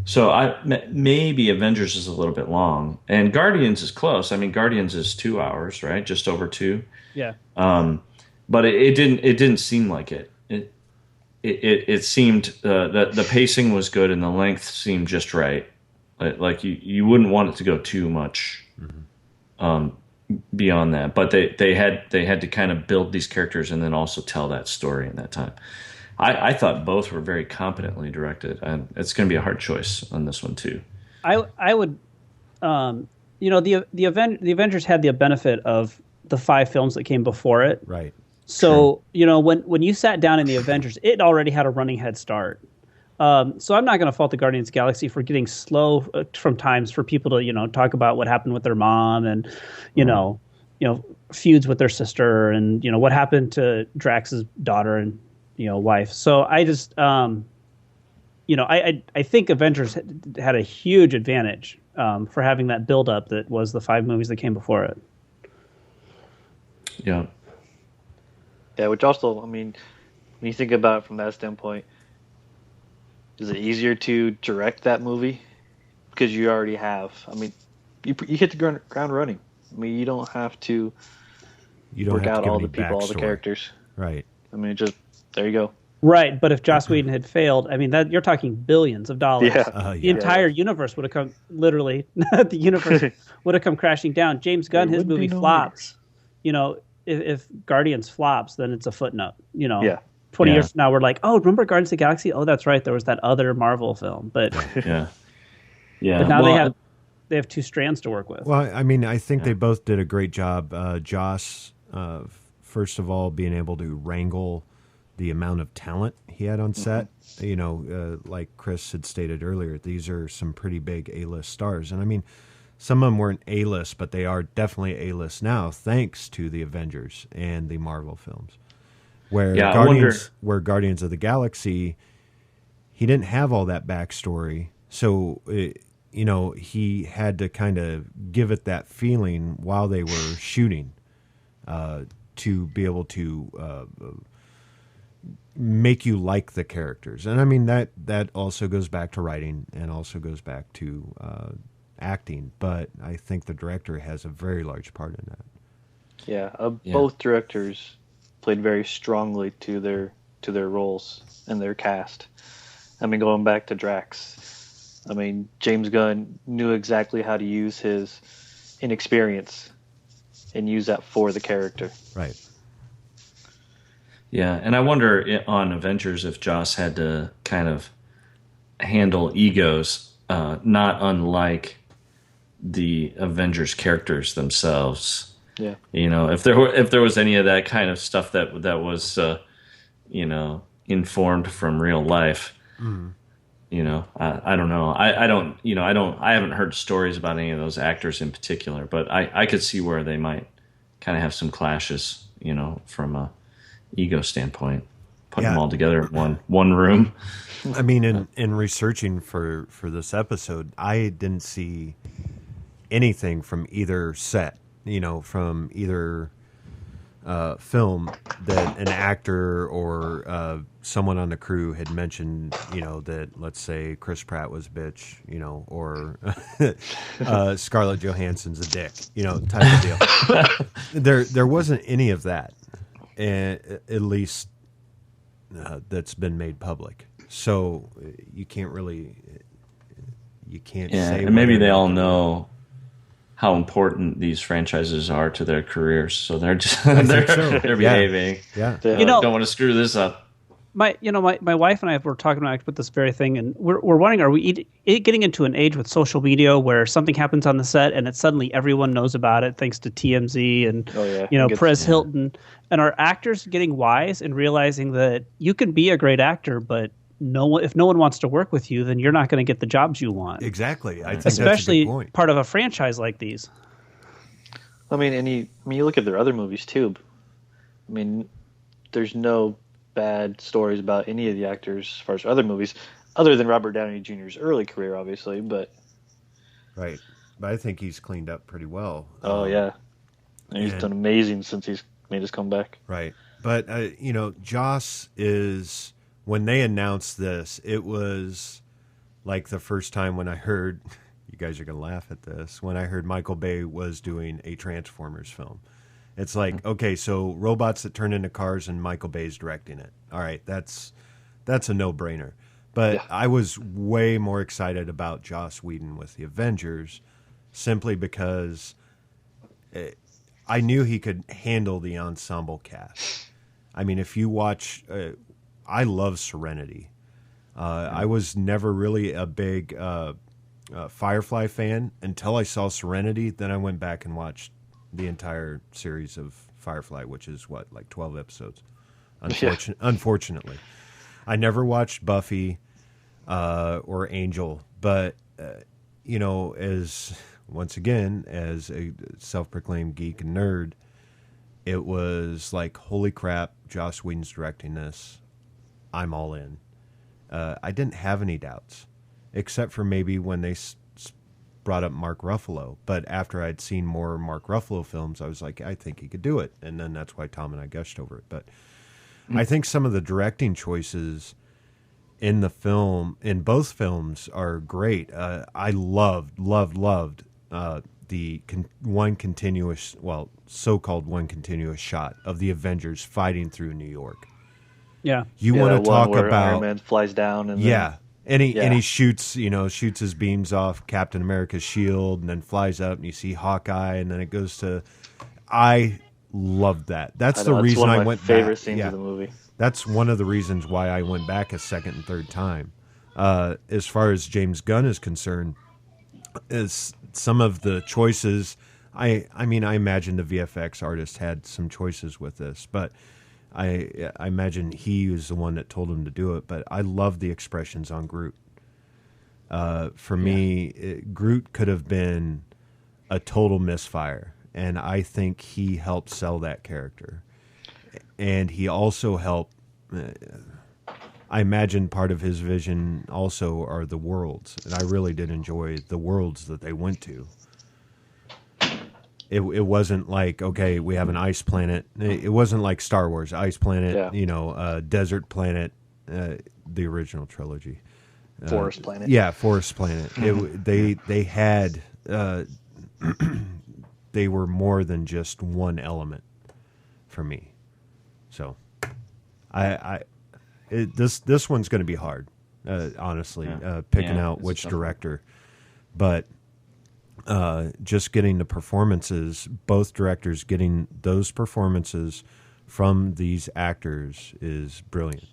So maybe Avengers is a little bit long, and Guardians is close. I mean, Guardians is 2 hours, right? Just over 2. Yeah. But it didn't seem like it. It seemed the pacing was good and the length seemed just right. Like you wouldn't want it to go too much. Beyond that, but they had to kind of build these characters and then also tell that story in that time. I thought both were very competently directed, and it's going to be a hard choice on this one too. I would, the Avengers had the benefit of the 5 films that came before it. Right. So when you sat down in the Avengers, it already had a running head start. So I'm not going to fault the Guardians of the Galaxy for getting slow from times for people to, talk about what happened with their mom and, feuds with their sister and, what happened to Drax's daughter and, wife. So I just, I think Avengers had a huge advantage for having that buildup that was the 5 movies that came before it. Yeah. Yeah, which also, I mean, when you think about it from that standpoint, is it easier to direct that movie? Because you already have. I mean, you hit the ground running. I mean, you don't have to work out all the people, all the characters. Right. I mean, just there you go. Right, but if Joss Whedon had failed, I mean, that you're talking billions of dollars. Yeah. The entire universe would have come, literally, the universe would have come crashing down. James Gunn, his movie flops. If Guardians flops, then it's a footnote. 20 years from now, we're like, oh, remember Guardians of the Galaxy? Oh, that's right. There was that other Marvel film. But yeah. But now they have 2 strands to work with. Well, I mean, I think they both did a great job. Joss, first of all, being able to wrangle the amount of talent he had on set. Like Chris had stated earlier, these are some pretty big A-list stars. And I mean, some of them weren't A-list, but they are definitely A-list now, thanks to the Avengers and the Marvel films. Where Guardians of the Galaxy, he didn't have all that backstory, so he had to kind of give it that feeling while they were shooting, to be able to make you like the characters. And I mean that also goes back to writing and also goes back to acting. But I think the director has a very large part in that. Yeah, both directors played very strongly to their roles and their cast. I mean, going back to Drax, I mean, James Gunn knew exactly how to use his inexperience and use that for the character. Right. Yeah, and I wonder on Avengers if Joss had to kind of handle egos, not unlike the Avengers characters themselves. Yeah. If there was any of that kind of stuff that was informed from real life, I don't know. I haven't heard stories about any of those actors in particular, but I could see where they might kind of have some clashes, from a ego standpoint, putting them all together in one room. I mean, in researching for this episode, I didn't see anything from either set. From either film that an actor or someone on the crew had mentioned, that, let's say, Chris Pratt was a bitch, or Scarlett Johansson's a dick, type of deal. There wasn't any of that, at least that's been made public. So you can't say. And maybe they all know how important these franchises are to their careers, so they're just they're behaving. Yeah. Don't want to screw this up. my wife and I were talking about this very thing, and we're wondering, are we getting into an age with social media where something happens on the set and suddenly everyone knows about it thanks to TMZ and Perez Hilton, and are actors getting wise and realizing that you can be a great actor, but if no one wants to work with you, then you're not going to get the jobs you want. Exactly. I think especially that's a good point. Part of a franchise like these. I mean, you look at their other movies too. I mean, there's no bad stories about any of the actors as far as other movies, other than Robert Downey Jr.'s early career, obviously. But right, but I think he's cleaned up pretty well. Oh yeah, and he's done amazing since he's made his comeback. Right, but Joss is, when they announced this, it was like the first time when I heard. You guys are gonna laugh at this. When I heard Michael Bay was doing a Transformers film. It's like, okay, so robots that turn into cars and Michael Bay's directing it. All right, that's a no-brainer. But I was way more excited about Joss Whedon with the Avengers simply because I knew he could handle the ensemble cast. I mean, if you watch, I love Serenity. I was never really a big Firefly fan until I saw Serenity. Then I went back and watched the entire series of Firefly, which is like 12 episodes. Unfortunately, I never watched Buffy or Angel, but as a self-proclaimed geek and nerd, it was like, holy crap, Joss Whedon's directing this. I'm all in. I didn't have any doubts, except for maybe when they brought up Mark Ruffalo. But after I'd seen more Mark Ruffalo films, I was like, I think he could do it. And then that's why Tom and I gushed over it. But I think some of the directing choices in in both films are great. I loved the so-called one continuous shot of the Avengers fighting through New York. Yeah. You want to talk about Iron Man flies down and And he shoots his beams off Captain America's shield and then flies up and you see Hawkeye and then it goes to. I loved that. That's the reason I went back. Favorite scenes of the movie. That's one of the reasons why I went back a second and third time. As far as James Gunn is concerned, is some of the choices. I imagine the VFX artist had some choices with this, but. I imagine he was the one that told him to do it, but I love the expressions on Groot. For me, Groot could have been a total misfire, and I think he helped sell that character. And he also helped, I imagine part of his vision also are the worlds, and I really did enjoy the worlds that they went to. It wasn't like, okay, we have an ice planet. It wasn't like Star Wars, ice planet, desert planet, the original trilogy. Forest planet. Yeah, forest planet. They had, they were more than just one element for me. So, this one's going to be hard, honestly, picking out which director. But... just getting the performances, both directors getting those performances from these actors is brilliant,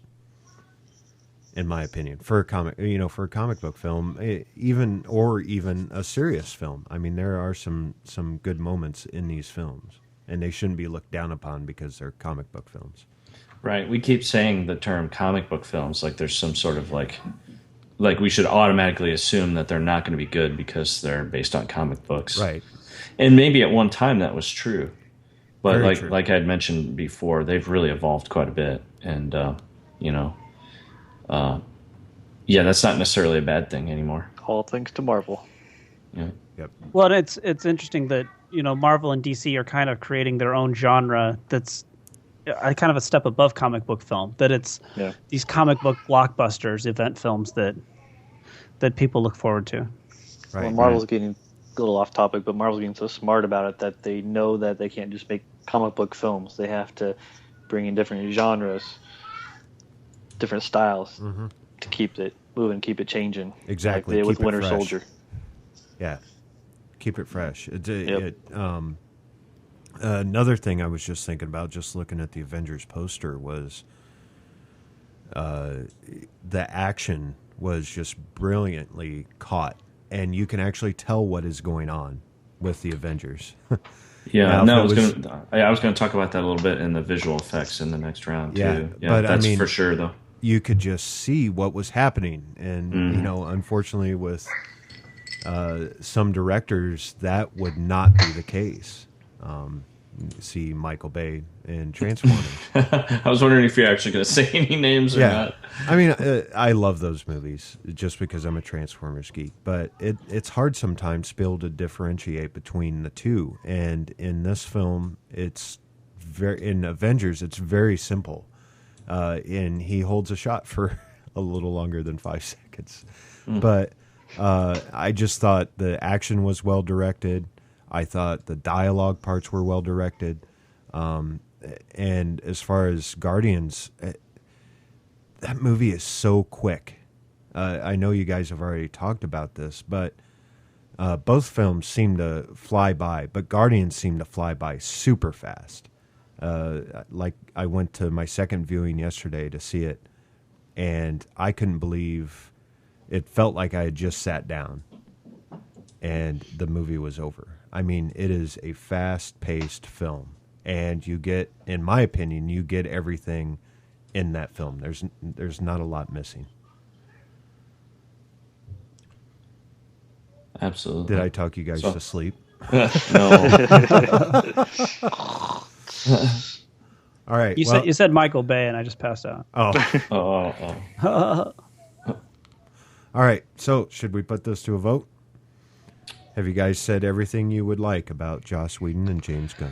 in my opinion. For a comic book film, even a serious film. I mean, there are some good moments in these films, and they shouldn't be looked down upon because they're comic book films. Right. We keep saying the term comic book films like there's some sort of like we should automatically assume that they're not going to be good because they're based on comic books. Right. And maybe at one time that was true. But Very true. like I had mentioned before, they've really evolved quite a bit. And, that's not necessarily a bad thing anymore. All thanks to Marvel. Yeah. Yep. Well, it's interesting that, Marvel and DC are kind of creating their own genre that's kind of a step above comic book film, that it's these comic book blockbusters, event films that people look forward to. Right. Well, Marvel's getting a little off topic, but Marvel's getting so smart about it that they know that they can't just make comic book films. They have to bring in different genres, different styles to keep it moving, keep it changing. Exactly. Like they did with Keep it Winter fresh. Soldier. Yeah. Keep it fresh. Another thing I was just thinking about, just looking at the Avengers poster, was the action was just brilliantly caught, and you can actually tell what is going on with the Avengers. Yeah, no, I was going to talk about that a little bit in the visual effects in the next round too. Yeah, but that's I mean, for sure though. You could just see what was happening, and unfortunately, with some directors, that would not be the case. See Michael Bay in Transformers. I was wondering if you're actually going to say any names or not. I mean, I love those movies just because I'm a Transformers geek, but it's hard sometimes to be able to differentiate between the two. And in this film, in Avengers, it's very simple. And he holds a shot for a little longer than 5 seconds. But I just thought the action was well directed. I thought the dialogue parts were well directed. And as far as Guardians, that movie is so quick. I know you guys have already talked about this, but both films seem to fly by, but Guardians seem to fly by super fast. Like I went to my second viewing yesterday to see it, and I couldn't believe it felt like I had just sat down and the movie was over. I mean, it is a fast-paced film, and you get, in my opinion, you get everything in that film. There's not a lot missing. Absolutely. Did I talk you guys to sleep? No. All right. You said Michael Bay, and I just passed out. Oh. All right. So, should we put this to a vote? Have you guys said everything you would like about Joss Whedon and James Gunn?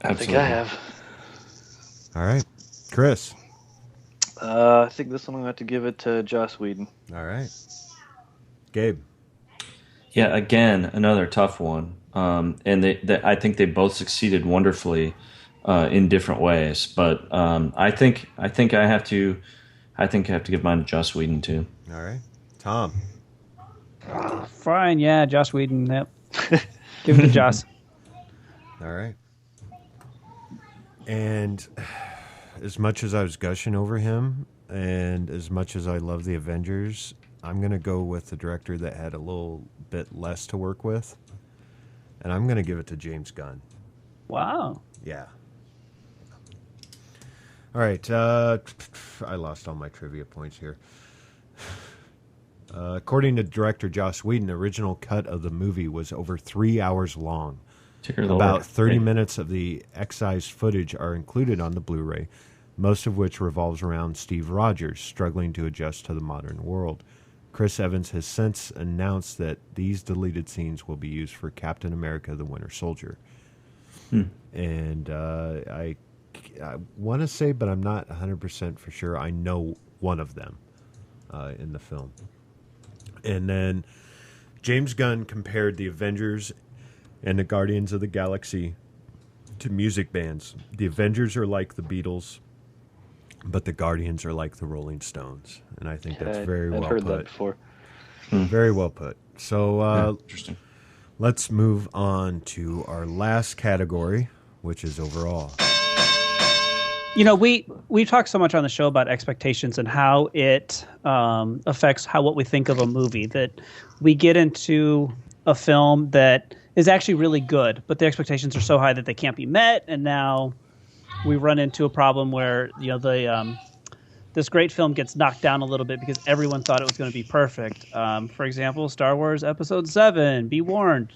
Absolutely. I think I have. All right. Chris? I think this one I'm going to have to give it to Joss Whedon. All right. Gabe? Yeah, again, another tough one. And I think they both succeeded wonderfully in different ways. But I think I have to give mine to Joss Whedon too. All right. Tom? Fine, yeah, Joss Whedon. Yep. Give it to Joss. All right. And as much as I was gushing over him, and as much as I love the Avengers, I'm going to go with the director that had a little bit less to work with, and I'm going to give it to James Gunn. Wow. Yeah. All right. I lost all my trivia points here. According to director Joss Whedon, the original cut of the movie was over 3 hours long. About 30 minutes of the excised footage are included on the Blu-ray, most of which revolves around Steve Rogers struggling to adjust to the modern world. Chris Evans has since announced that these deleted scenes will be used for Captain America: The Winter Soldier. And I want to say, but I'm not 100% for sure, I know one of them in the film. And then James Gunn compared the Avengers and the Guardians of the Galaxy to music bands. The Avengers are like the Beatles, but the Guardians are like the Rolling Stones. And I think that's very well put. I've heard that before. Very well put. So interesting. Let's move on to our last category, which is overall. You know, we've talked so much on the show about expectations and how it affects what we think of a movie, that we get into a film that is actually really good, but the expectations are so high that they can't be met, and now we run into a problem where, you know, this great film gets knocked down a little bit because everyone thought it was going to be perfect. For example, Star Wars Episode 7, be warned.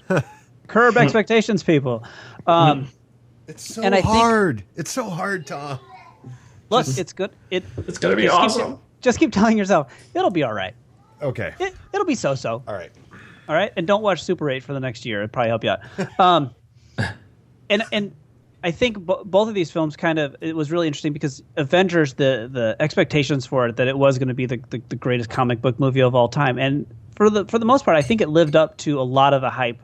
Curb expectations, people. It's so hard. It's so hard, Tom. Look, it's good. It's going to be awesome. Just keep telling yourself, it'll be all right. Okay. It'll be so-so. All right. All right? And don't watch Super 8 for the next year. It'll probably help you out. And I think both of these films it was really interesting because Avengers, the expectations for it, that it was going to be the greatest comic book movie of all time. And for the most part, I think it lived up to a lot of the hype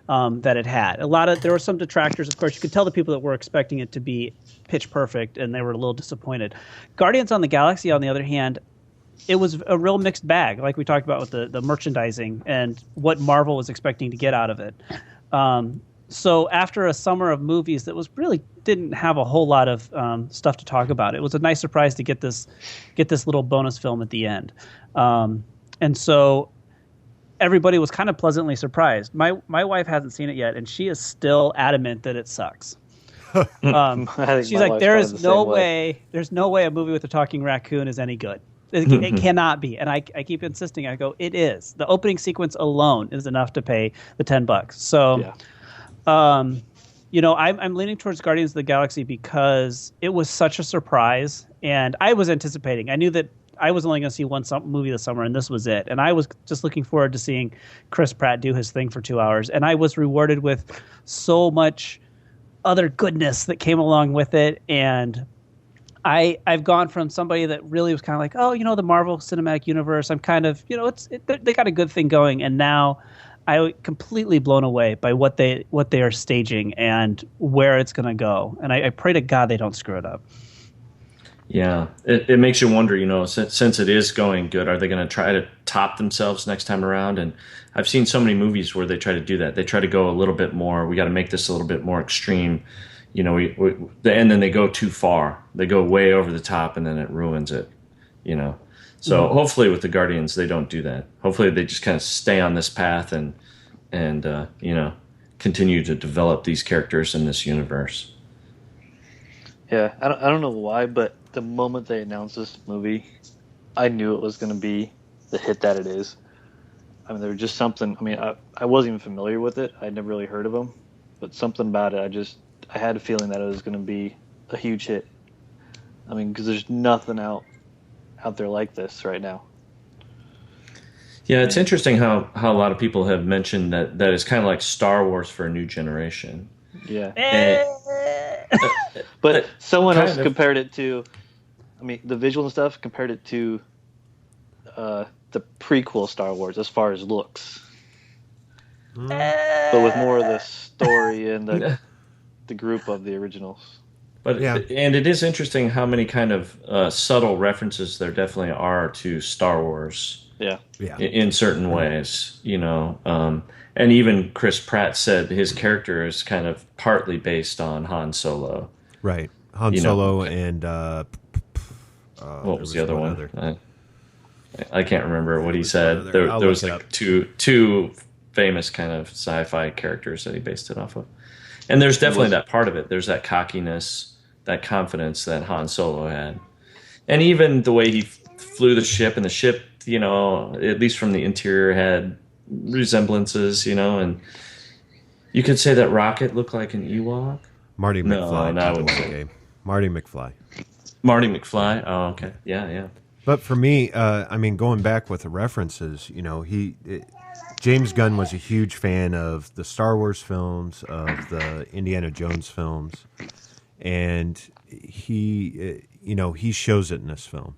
that it had. There were some detractors, of course. You could tell the people that were expecting it to be pitch perfect, and they were a little disappointed. Guardians of the Galaxy, on the other hand, it was a real mixed bag, like we talked about with the merchandising and what Marvel was expecting to get out of it. So after a summer of movies that was really didn't have a whole lot of stuff to talk about, it was a nice surprise to get this little bonus film at the end. And so everybody was kind of pleasantly surprised. My wife hasn't seen it yet, and she is still adamant that it sucks. She's like, there's no way a movie with a talking raccoon is any good. It cannot be. And I keep insisting. I go, it is. The opening sequence alone is enough to pay the $10. So, I'm leaning towards Guardians of the Galaxy because it was such a surprise, and I was anticipating. I knew that I was only going to see one movie this summer, and this was it. And I was just looking forward to seeing Chris Pratt do his thing for 2 hours, and I was rewarded with so much other goodness that came along with it. And I've gone from somebody that really was kind of like, oh, the Marvel Cinematic Universe, I'm kind of, they got a good thing going, and now I'm completely blown away by what they are staging and where it's going to go. And I pray to God they don't screw it up. Yeah, it makes you wonder, since it is going good, are they going to try to top themselves next time around? And I've seen so many movies where they try to do that. They try to go a little bit more. We got to make this a little bit more extreme. And then they go too far. They go way over the top, and then it ruins it. So hopefully with the Guardians, they don't do that. Hopefully they just kind of stay on this path and continue to develop these characters in this universe. Yeah, I don't know why, but the moment they announced this movie, I knew it was going to be the hit that it is. I mean, there was just something. I mean, I wasn't even familiar with it. I'd never really heard of them, but something about it, I had a feeling that it was going to be a huge hit. I mean, because there's nothing out there like this right now. Yeah, it's interesting how a lot of people have mentioned that it's kind of like Star Wars for a new generation. Yeah. But someone else compared it to, the visual and stuff, compared it to the prequel Star Wars as far as looks. But with more of the story and the group of the originals. But and it is interesting how many kind of subtle references there definitely are to Star Wars. Yeah. In certain ways, and even Chris Pratt said his character is kind of partly based on Han Solo. Right, Han Solo and what was the other one? I can't remember what he said. There was like two famous kind of sci-fi characters that he based it off of. And there's definitely that part of it. There's that cockiness, that confidence that Han Solo had. And even the way he flew the ship, and the ship, at least from the interior, had resemblances, and you could say that Rocket looked like an Ewok. Marty McFly. No, I would say Marty McFly. Marty McFly? Oh, okay. Yeah. But for me, going back with the references, James Gunn was a huge fan of the Star Wars films, of the Indiana Jones films, and he shows it in this film.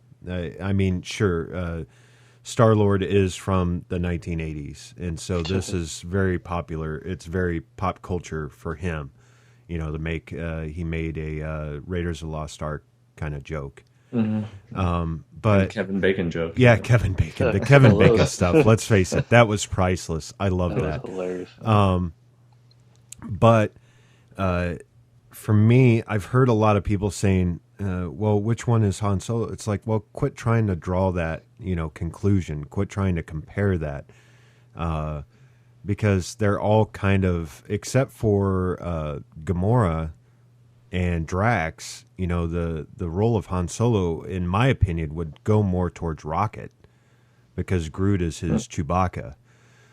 Star-Lord is from the 1980s, and so this is very popular. It's very pop culture for him, to make. He made a Raiders of the Lost Ark kind of joke. Mm-hmm. But and Kevin Bacon joke. Yeah, Kevin Bacon. The Kevin Bacon stuff, let's face it, that was priceless. I love that. Was hilarious. But for me, I've heard a lot of people saying, well, which one is Han Solo? It's like, well, quit trying to draw that, conclusion. Quit trying to compare that. Because they're all kind of, except for Gamora and Drax, the role of Han Solo, in my opinion, would go more towards Rocket, because Groot is his Chewbacca.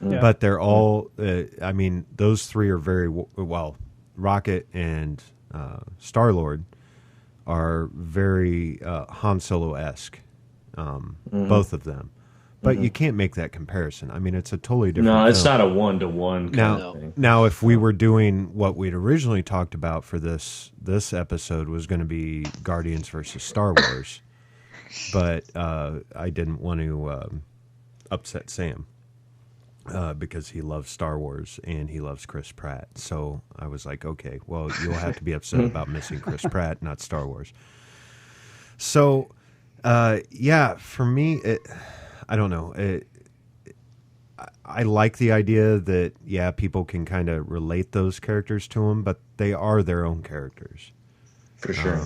Yeah. But they're all, those three are very, well, Rocket and Star-Lord are very Han Solo-esque, both of them. But you can't make that comparison. It's a totally different film. It's not a one-to-one kind of thing. Now, if we were doing what we'd originally talked about for this episode, was going to be Guardians versus Star Wars. But I didn't want to upset Sam because he loves Star Wars and he loves Chris Pratt. So I was like, okay, well, you'll have to be upset about missing Chris Pratt, not Star Wars. So, for me, I don't know. I like the idea that, yeah, people can kind of relate those characters to them, but they are their own characters. For sure.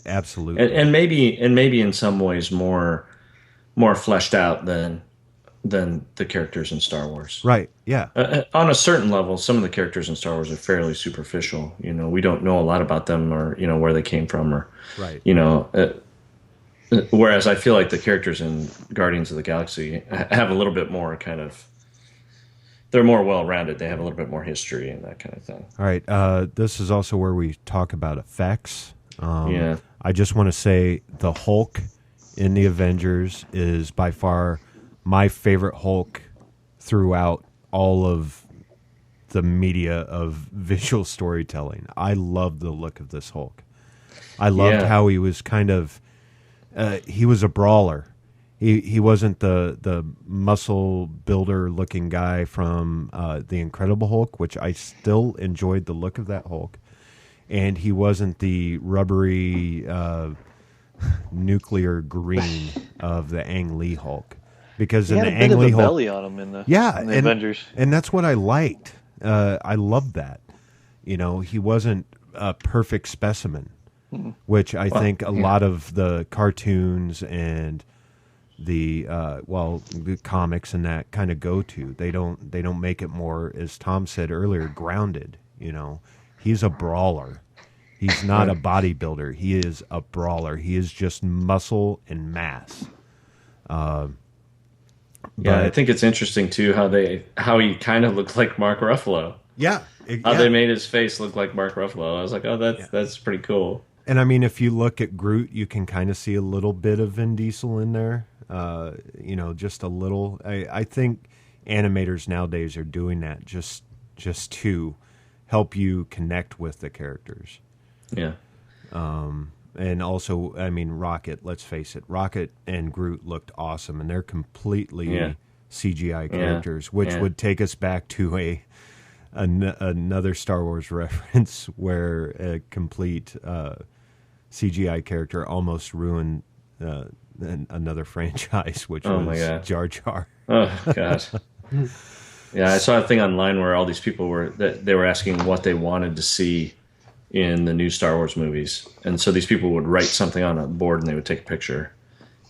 Absolutely. And maybe in some ways more fleshed out than the characters in Star Wars. Right. Yeah. On a certain level, some of the characters in Star Wars are fairly superficial. We don't know a lot about them, or where they came from, or right. Whereas I feel like the characters in Guardians of the Galaxy have a little bit more kind of. They're more well-rounded. They have a little bit more history and that kind of thing. All right. This is also where we talk about effects. Yeah. I just want to say the Hulk in the Avengers is by far my favorite Hulk throughout all of the media of visual storytelling. I love the look of this Hulk. I loved how he was kind of he was a brawler. He wasn't the muscle builder looking guy from the Incredible Hulk, which I still enjoyed the look of that Hulk. And he wasn't the rubbery nuclear green of the Ang Lee Hulk. Because he in had the a bit Ang of Lee a Hulk, belly on him in the Avengers. And that's what I liked. I loved that. He wasn't a perfect specimen, which I think a lot of the cartoons and the comics and that kind of go to. They don't make it more, as Tom said earlier, grounded. He's a brawler. He's not a bodybuilder. He is a brawler. He is just muscle and mass. I think it's interesting too how he kind of looked like Mark Ruffalo. Yeah, how they made his face look like Mark Ruffalo. I was like, oh, that's pretty cool. And I mean, if you look at Groot, you can kind of see a little bit of Vin Diesel in there. Just a little. I think animators nowadays are doing that just to help you connect with the characters. Yeah. And also, I mean, Rocket, let's face it, Rocket and Groot looked awesome, and they're completely CGI characters, which would take us back to another Star Wars reference where a complete CGI character almost ruined another franchise, which was Jar Jar. Oh, God. Yeah, I saw a thing online where all these people were asking what they wanted to see in the new Star Wars movies, and so these people would write something on a board and they would take a picture,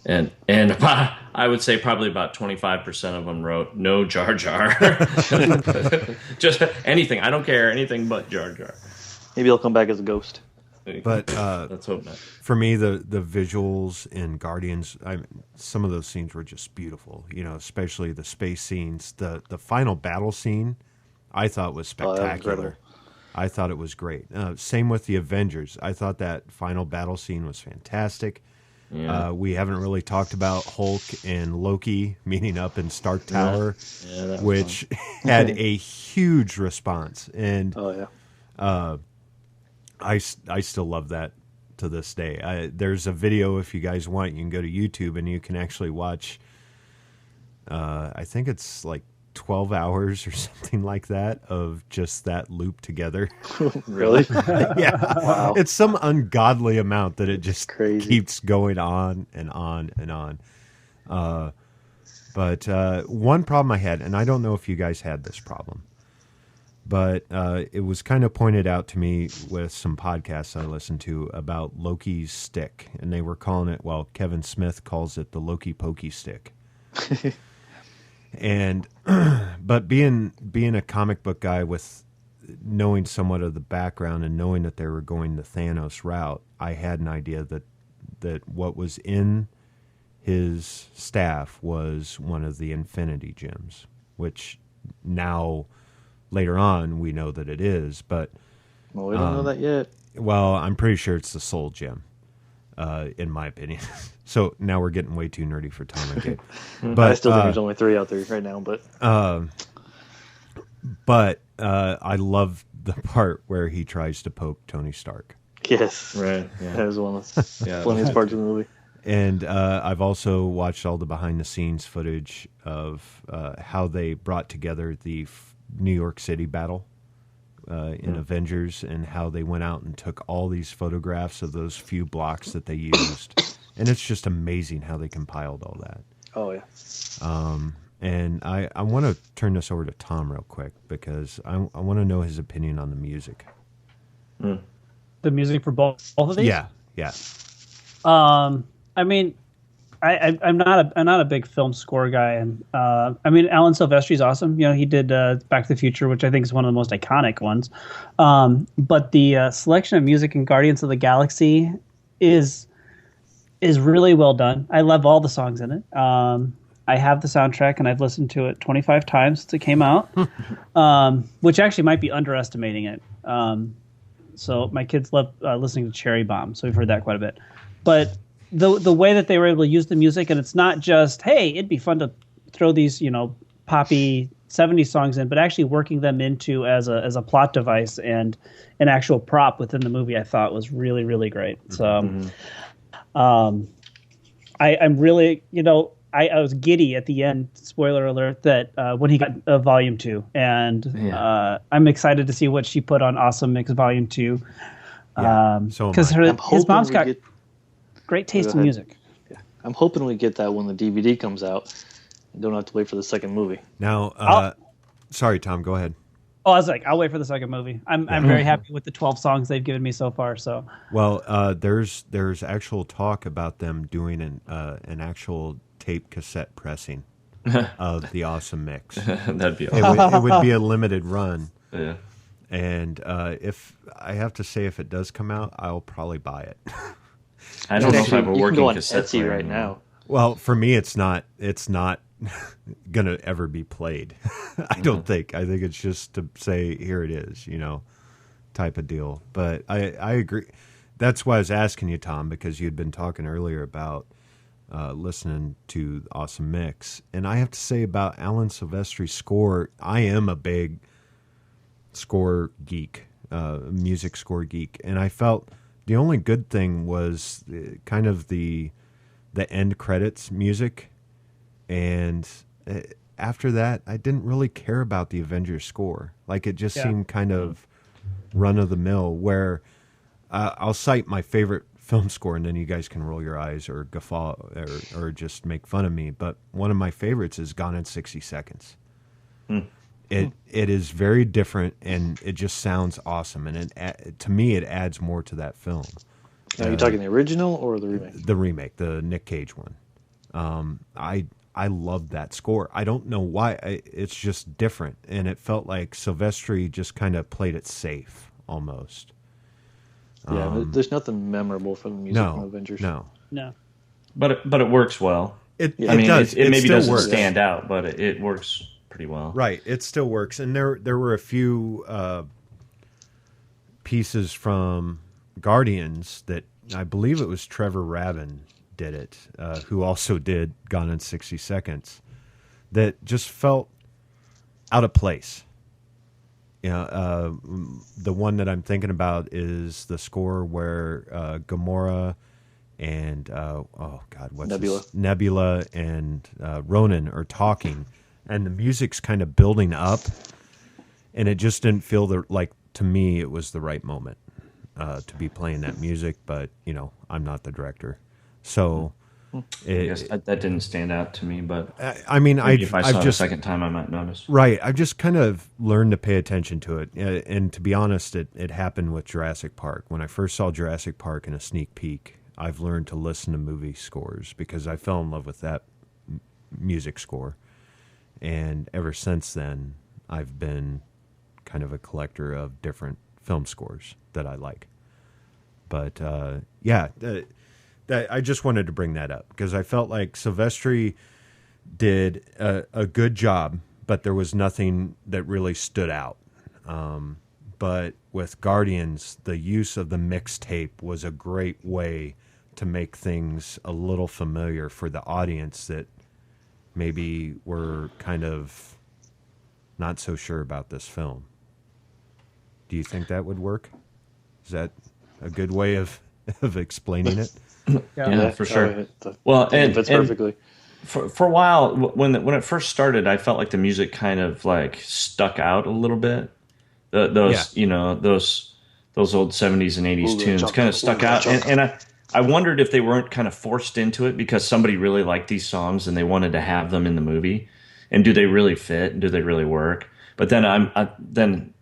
and I would say probably about 25% of them wrote no Jar Jar, just anything. I don't care, anything but Jar Jar. Maybe he'll come back as a ghost. But let's hope not. For me, the visuals in Guardians, some of those scenes were just beautiful. Especially the space scenes. The final battle scene, I thought was spectacular. I thought it was great. Same with the Avengers. I thought that final battle scene was fantastic. Yeah. We haven't really talked about Hulk and Loki meeting up in Stark Tower, which had a huge response. And I still love that to this day. There's a video, if you guys want, you can go to YouTube and you can actually watch, I think it's like 12 hours or something like that of just that loop together. Really? Yeah. Wow. It's some ungodly amount that it just keeps going on and on and on. But one problem I had, and I don't know if you guys had this problem, but it was kind of pointed out to me with some podcasts I listened to about Loki's stick, and they were calling it, Kevin Smith calls it the Loki Pokey stick. And but being a comic book guy with knowing somewhat of the background and knowing that they were going the Thanos route, I had an idea that what was in his staff was one of the Infinity Gems, which now later on we know that it is. But we don't know that yet. Well, I'm pretty sure it's the Soul Gem, in my opinion. So now we're getting way too nerdy for Tom and Gabe. But I still think there's only 3 out there right now. But I love the part where he tries to poke Tony Stark. Yes, right. Yeah. That was one of the funniest parts of the movie. And I've also watched all the behind-the-scenes footage of how they brought together the New York City battle in Avengers, and how they went out and took all these photographs of those few blocks that they used. And it's just amazing how they compiled all that. Oh, yeah. And I want to turn this over to Tom real quick because I want to know his opinion on the music. The music for both of these? Yeah. I mean, I'm not a big film score guy, and I mean, Alan Silvestri's awesome. You know, he did Back to the Future, which I think is one of the most iconic ones. But the selection of music in Guardians of the Galaxy is really well done. I love all the songs in it. I have the soundtrack, and I've listened to it 25 times since it came out, which actually might be underestimating it. So my kids love listening to Cherry Bomb, so we've heard that quite a bit. But the way that they were able to use the music, and it's not just, hey, it'd be fun to throw these, you know, poppy 70s songs in, but actually working them into as a plot device and an actual prop within the movie, I thought was really, really great. So I'm really, you know, I was giddy at the end, spoiler alert, that when he got Volume 2. And I'm excited to see what she put on Awesome Mix Volume 2. Because his mom's got great taste in music. Yeah. I'm hoping we get that when the DVD comes out and don't have to wait for the second movie. Now, sorry, Tom, go ahead. Oh, I was like, I'll wait for the second movie. I'm very happy with the 12 songs they've given me so far. So, well, there's actual talk about them doing an actual tape cassette pressing of the Awesome Mix. That'd be awesome. It would be a limited run. Yeah. And if I have to say, if it does come out, I'll probably buy it. I don't know if I have a You can working go on cassette Etsy player right now. Well, for me, it's not gonna ever be played. I don't think. I think it's just to say, here it is, you know, type of deal. But I agree. That's why I was asking you, Tom, because you'd been talking earlier about listening to Awesome Mix. And I have to say about Alan Silvestri's score, I am a big score geek, music score geek. And I felt the only good thing was kind of the end credits music. And after that, I didn't really care about the Avengers score. Like, it just seemed kind of run-of-the-mill, where I'll cite my favorite film score, and then you guys can roll your eyes or guffaw or just make fun of me. But one of my favorites is Gone in 60 Seconds. It is very different, and it just sounds awesome. And to me, it adds more to that film. Now, are you talking the original or the remake? The remake, the Nick Cage one. I love that score. I don't know why. It's just different, and it felt like Silvestri just kind of played it safe almost. Yeah, there's nothing memorable from the music from Avengers. No. But it works well. It does. It maybe doesn't works. stand out, but it works pretty well. Right. It still works. And there were a few pieces from Guardians that I believe it was Trevor Rabin did it, who also did Gone in 60 Seconds, that just felt out of place. You know, the one that I'm thinking about is the score where Gamora and Nebula and Ronan are talking, and the music's kind of building up, and it just didn't feel like, to me, it was the right moment to be playing that music. But you know, I'm not the director, so. I guess that didn't stand out to me, but I mean, if I saw it a second time, I might notice. Right, I've just kind of learned to pay attention to it, and to be honest, it happened with Jurassic Park. When I first saw Jurassic Park in a sneak peek, I've learned to listen to movie scores because I fell in love with that music score, and ever since then, I've been kind of a collector of different film scores that I like. But I just wanted to bring that up because I felt like Silvestri did a good job, but there was nothing that really stood out. But with Guardians, the use of the mixtape was a great way to make things a little familiar for the audience that maybe were kind of not so sure about this film. Do you think that would work? Is that a good way of explaining it? Yeah, for sure. Well, and fits perfectly. For a while, when it first started, I felt like the music kind of like stuck out a little bit. Those old 70s and 80s tunes kind of stuck out, and I wondered if they weren't kind of forced into it because somebody really liked these songs and they wanted to have them in the movie. and do they really fit and do they really work? But then then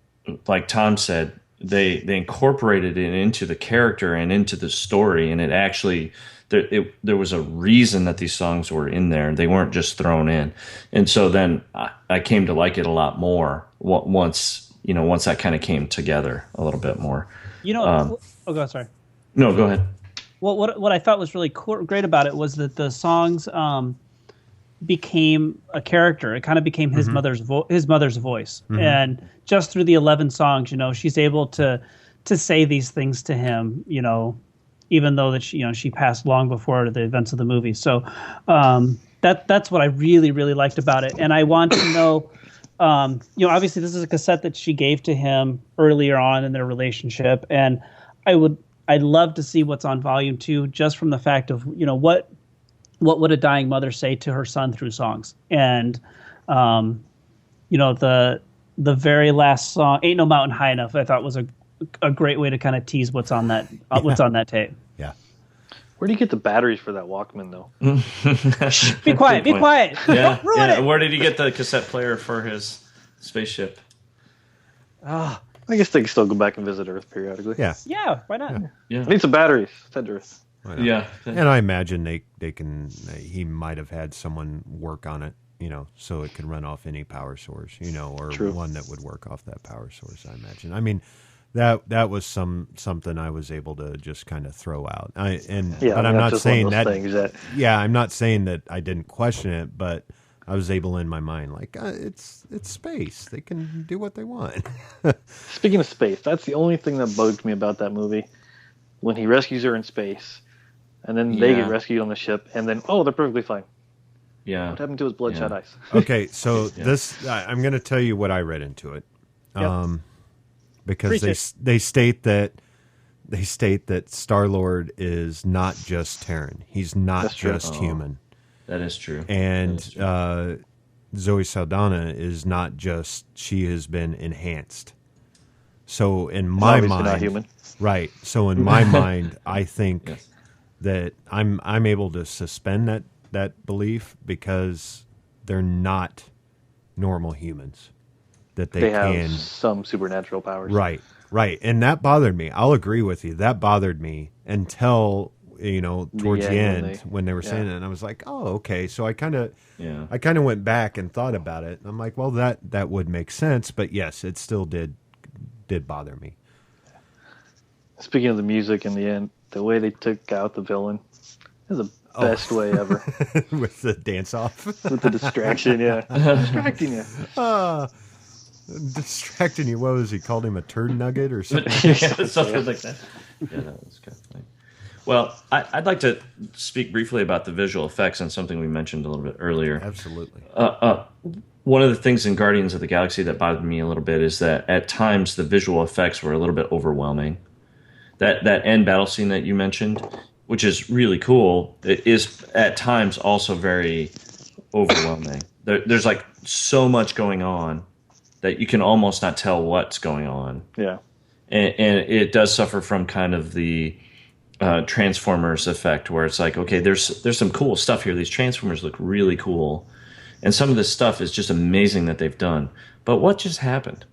like Tom said, they incorporated it into the character and into the story, and it actually there was a reason that these songs were in there. They weren't just thrown in, and so then I came to like it a lot more once that kind of came together a little bit more. Sorry. No, go ahead. Well, what I thought was really great about it was that the songs became a character. It kind of became his mother's voice, and just through the 11 songs, she's able to say these things to him, even though that she passed long before the events of the movie. So that's what I really, really liked about it, and I want to know. Obviously, this is a cassette that she gave to him earlier on in their relationship, and I'd love to see what's on Volume 2, just from the fact of what would a dying mother say to her son through songs, and the very last song, "Ain't No Mountain High Enough," I thought was a great way to kind of tease what's on that tape. Yeah. Where do you get the batteries for that Walkman, though? Be quiet. Be quiet. Yeah. Don't ruin it. Where did he get the cassette player for his spaceship? I guess they can still go back and visit Earth periodically. Yeah. Yeah, why not? Yeah. Need some batteries. Send Earth. Yeah. And I imagine he might have had someone work on it, so it could run off any power source, or True. one that would work off that power source, I imagine. I mean, that was something I was able to just kind of throw out. But I'm not saying that. Yeah, I'm not saying that I didn't question it, but I was able in my mind, like, it's space. They can do what they want. Speaking of space, that's the only thing that bugged me about that movie. When he rescues her in space, and then they get rescued on the ship, and then, they're perfectly fine. Yeah. What happened to his bloodshot eyes? Okay, so I'm going to tell you what I read into it. Yep. Because they state that Star-Lord is not just Terran. He's not just human. That is true. And Zoe Saldana is not just, she has been enhanced. So in my mind, not human. Right. So in my mind, I think that I'm able to suspend that belief because they're not normal humans. That they have some supernatural powers. Right. And that bothered me. I'll agree with you. That bothered me until towards the end when they were saying it, and I was like, oh, okay. So I kind of went back and thought about it, and I'm like, well, that would make sense, but yes, it still did bother me. Speaking of the music in the end, the way they took out the villain is the best way ever. With the dance off, with the distraction, distracting you. Distracting you. What was he called him, a turd nugget or something? Something like that. Yeah, that was kind of funny. Well, I'd like to speak briefly about the visual effects and something we mentioned a little bit earlier. Absolutely. One of the things in Guardians of the Galaxy that bothered me a little bit is that at times the visual effects were a little bit overwhelming. That end battle scene that you mentioned, which is really cool, it is at times also very overwhelming. There's like so much going on that you can almost not tell what's going on. Yeah. And it does suffer from kind of the Transformers effect, where it's like, okay, there's some cool stuff here. These Transformers look really cool, and some of this stuff is just amazing that they've done. But what just happened?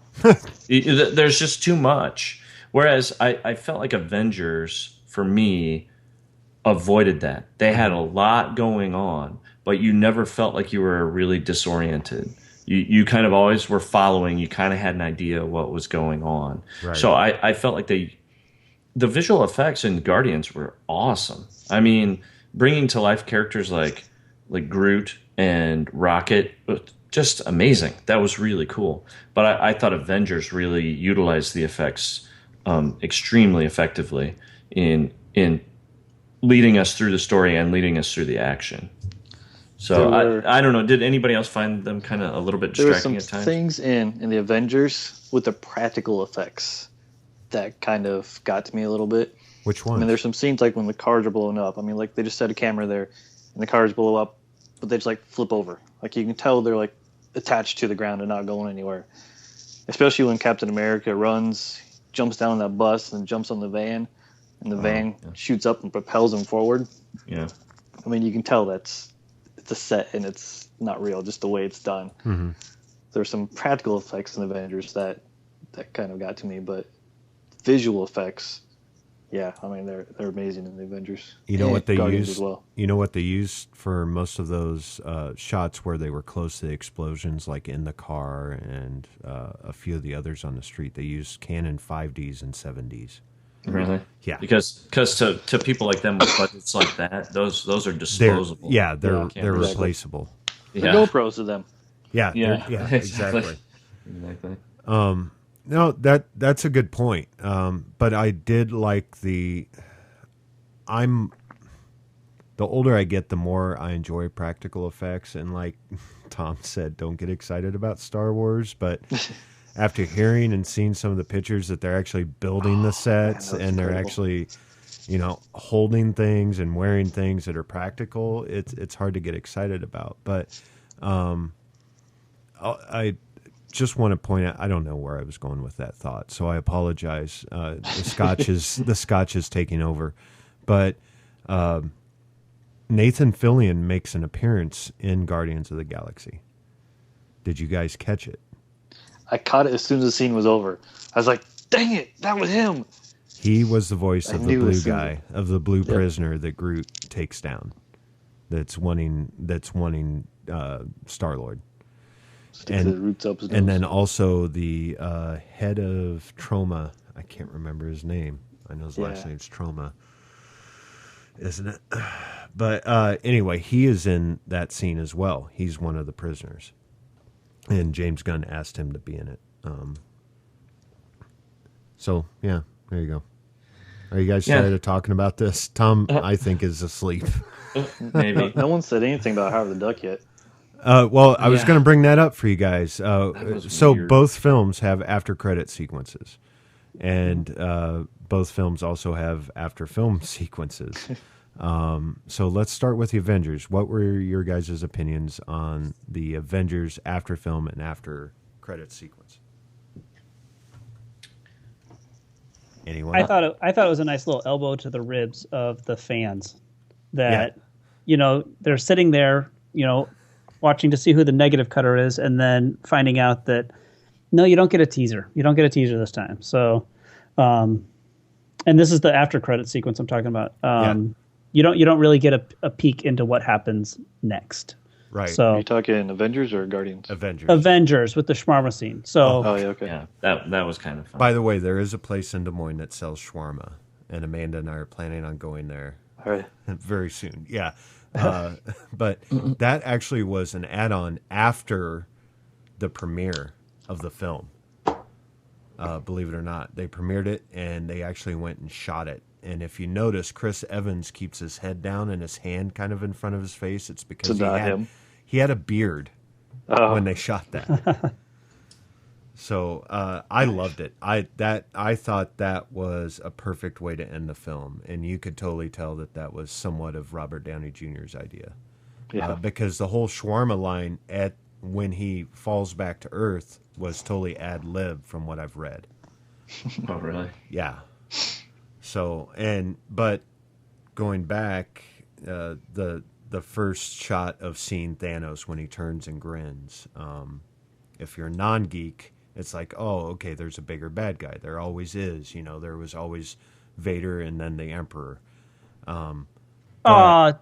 There's just too much. Whereas I felt like Avengers, for me, avoided that. They had a lot going on, but you never felt like you were really disoriented. You kind of always were following. You kind of had an idea what was going on. Right. So I felt like the visual effects in Guardians were awesome. I mean, bringing to life characters like Groot and Rocket, just amazing. That was really cool. But I thought Avengers really utilized the effects extremely effectively in leading us through the story and leading us through the action. So I don't know. Did anybody else find them kind of a little bit distracting at times? There were some things in the Avengers with the practical effects that kind of got to me a little bit. Which one? I mean, there's some scenes like when the cars are blowing up. I mean, like they just set a camera there, and the cars blow up, but they just like flip over. Like you can tell they're like attached to the ground and not going anywhere. Especially when Captain America runs, jumps down that bus, and jumps on the van, and the van shoots up and propels him forward. Yeah. I mean, you can tell it's a set and it's not real, just the way it's done. Mm-hmm. There's some practical effects in Avengers that kind of got to me, but visual effects, yeah, I mean they're amazing in the Avengers. You know what they Guardians used? as well. You know what they used for most of those shots where they were close to the explosions, like in the car and a few of the others on the street. They used Canon 5Ds and 7Ds. Really? Yeah. Because to people like them with budgets like that, those are disposable. They're Exactly. replaceable. The Yeah. GoPros to them. Yeah. Yeah. Exactly. Exactly. No, that's a good point. But I did like the older I get, the more I enjoy practical effects. And like Tom said, don't get excited about Star Wars. But after hearing and seeing some of the pictures that they're actually building the sets man, and they're incredible. actually, holding things and wearing things that are practical, it's hard to get excited about. But I just want to point out, I don't know where I was going with that thought, so I apologize. The Scotch is taking over, but Nathan Fillion makes an appearance in Guardians of the Galaxy. Did you guys catch it? I caught it as soon as the scene was over. I was like, "Dang it, that was him!" He was the voice I of the knew blue as soon as- guy, of the blue prisoner that Groot takes down. That's wanting Star-Lord. Stick the roots up his And nose. then also the head of Trauma. I can't remember his name. I know his last Yeah. name's Trauma, isn't it? But anyway, he is in that scene as well. He's one of the prisoners. And James Gunn asked him to be in it. So, yeah, there you go. Are you guys tired of talking about this? Tom, I think, is asleep. Maybe. No one said anything about Howard the Duck yet. Well, I was going to bring that up for you guys. was So weird. both films have after credit sequences, and both films also have after film sequences. So let's start with the Avengers. What were your guys' opinions on the Avengers after film and after credit sequence? Anyone? I thought it was a nice little elbow to the ribs of the fans that they're sitting there, watching to see who the negative cutter is, and then finding out that no, you don't get a teaser. You don't get a teaser this time. So, and this is the after credit sequence I'm talking about. You don't really get a peek into what happens next. Right. Are So you talking Avengers or Guardians? Avengers with the shawarma scene. So Oh, yeah, okay. Yeah, that was kind of fun. By the way, there is a place in Des Moines that sells shawarma, and Amanda and I are planning on going there All right. very soon. Yeah. But that actually was an add-on after the premiere of the film. Believe it or not, they premiered it and they actually went and shot it. And if you notice, Chris Evans keeps his head down and his hand kind of in front of his face. It's because To not him. he had a beard Oh. when they shot that. So I loved it. I thought that was a perfect way to end the film, and you could totally tell that was somewhat of Robert Downey Jr.'s idea. Yeah. Because the whole shawarma line when he falls back to Earth was totally ad lib from what I've read. Oh, really? Yeah. So but going back, the first shot of seeing Thanos when he turns and grins. If you're a non-geek, it's like, oh, okay, there's a bigger bad guy. There always is. There was always Vader and then the Emperor.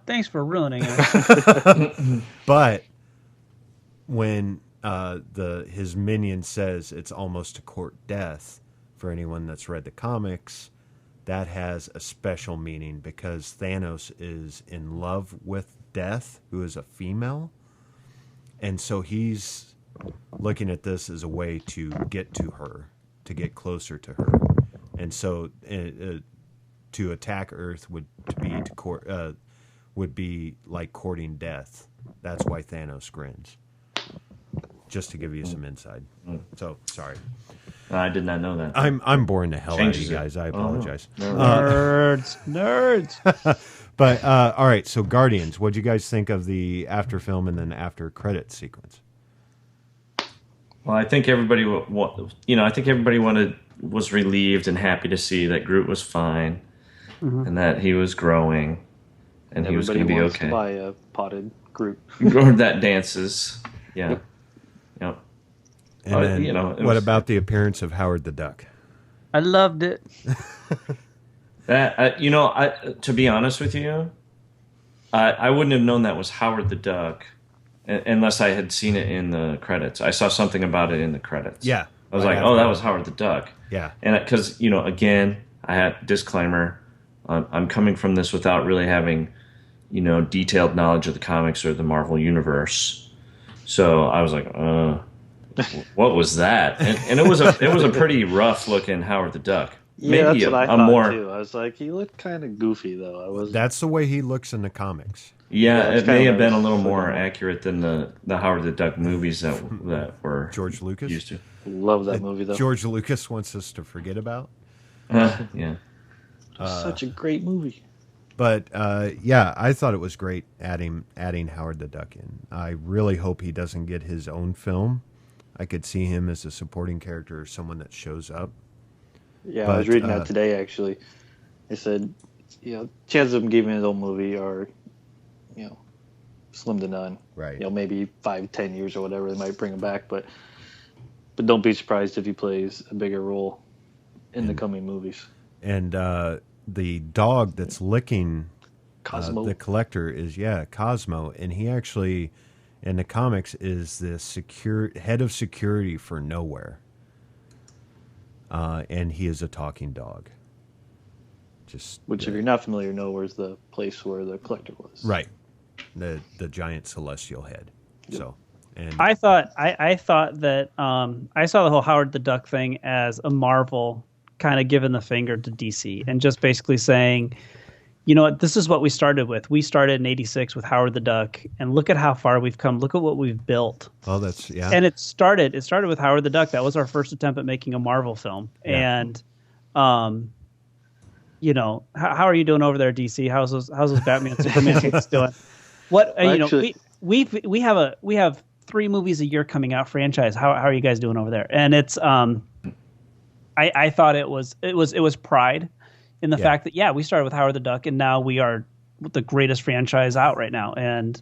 thanks for ruining it. But when his minion says it's almost to court death, for anyone that's read the comics, that has a special meaning because Thanos is in love with Death, who is a female. And so he's looking at this as a way to get to her, to get closer to her. And so to attack Earth would be like courting death. That's why Thanos grins. Just to give you some insight. So, sorry. I did not know that. I'm boring the hell out of Changes you it. guys. I apologize. Nerds. But all right, so Guardians. What'd you guys think of the after film and then after credit sequence? Well, I think everybody, was relieved and happy to see that Groot was fine, and that he was growing, and he was going to Everybody be wants okay. to buy a potted group. Or that dances. Yeah. Yep. And then, what about the appearance of Howard the Duck? I loved it. To be honest with you, I wouldn't have known that was Howard the Duck unless I had seen it in the credits. I saw something about it in the credits. Yeah. I was like, oh, that was Howard the Duck. Yeah. And because, again, I had disclaimer. I'm coming from this without really having, detailed knowledge of the comics or the Marvel Universe. So I was like, what was that? And it was a pretty rough looking Howard the Duck. Yeah, that's what I thought too. I was like, he looked kind of goofy though. That's the way he looks in the comics. Yeah, it may have been a little more accurate than the Howard the Duck movies that were George Lucas used to. Love that movie though. George Lucas wants us to forget about. Yeah. Such a great movie. But I thought it was great adding Howard the Duck in. I really hope he doesn't get his own film. I could see him as a supporting character or someone that shows up. Yeah, I was reading that today actually. They said, chances of him giving his own movie are, slim to none. Right. Maybe 5-10 years or whatever they might bring him back, but don't be surprised if he plays a bigger role in the coming movies. And the dog that's licking Cosmo. The collector is Cosmo, and he actually in the comics is the head of security for Nowhere. And he is a talking dog. Which, if you're not familiar, Nowhere's the place where the collector was. Right. The giant celestial head. Yep. So, and I thought that I saw the whole Howard the Duck thing as a Marvel kind of giving the finger to DC and just basically saying, you know what, this is what we started with. We started in '86 with Howard the Duck, and look at how far we've come. Look at what we've built. Oh, that's And it started with Howard the Duck. That was our first attempt at making a Marvel film. Yeah. And how are you doing over there, DC? How's those Batman and Superman tapes doing? What we have 3 movies a year coming out franchise. How are you guys doing over there? And it's I thought it was pride in the fact that we started with Howard the Duck and now we are the greatest franchise out right now. And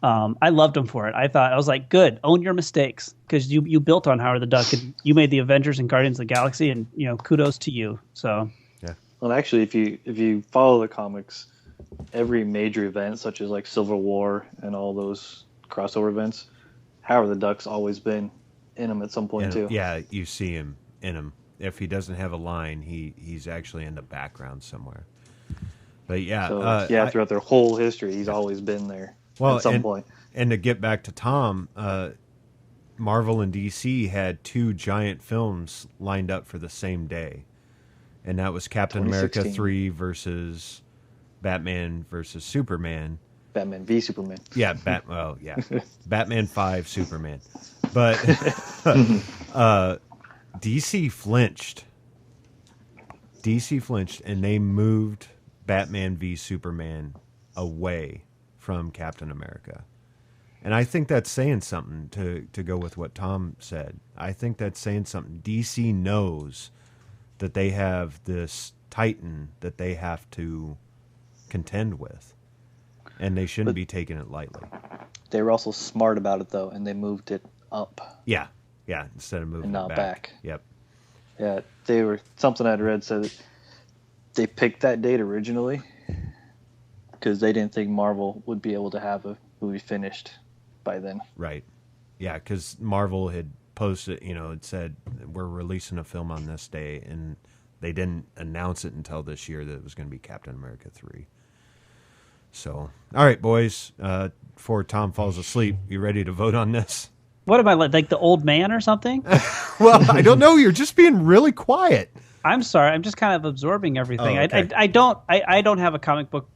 I loved him for it. I was like, good, own your mistakes, because you built on Howard the Duck and you made the Avengers and Guardians of the Galaxy, and kudos to you. So yeah. Well, actually, if you follow the comics, every major event such as like Civil War and all those crossover events, Howard the Duck's always been in them at some point too. Yeah, you see him in them. If he doesn't have a line, he's actually in the background somewhere. But throughout their whole history, he's always been there at some point. And to get back to Tom, Marvel and DC had 2 giant films lined up for the same day, and that was Captain America 3 versus Batman versus Superman. Batman v Superman. Yeah, Batman 5 Superman. But DC flinched, and they moved Batman v Superman away from Captain America. And I think that's saying something, to go with what Tom said. I think that's saying something. DC knows that they have this Titan that they have to contend with, and they shouldn't be taking it lightly. They were also smart about it, though, and they moved it up. Yeah, instead of moving and not it back. Yep. Yeah, they were. Something I'd read said that they picked that date originally because they didn't think Marvel would be able to have a movie finished by then. Right. Yeah, because Marvel had posted, it said, we're releasing a film on this day, and they didn't announce it until this year that it was going to be Captain America 3. So, all right, boys, before Tom falls asleep, you ready to vote on this? What am I, like the old man or something? Well, I don't know. You're just being really quiet. I'm sorry. I'm just kind of absorbing everything. Oh, okay. I don't have a comic book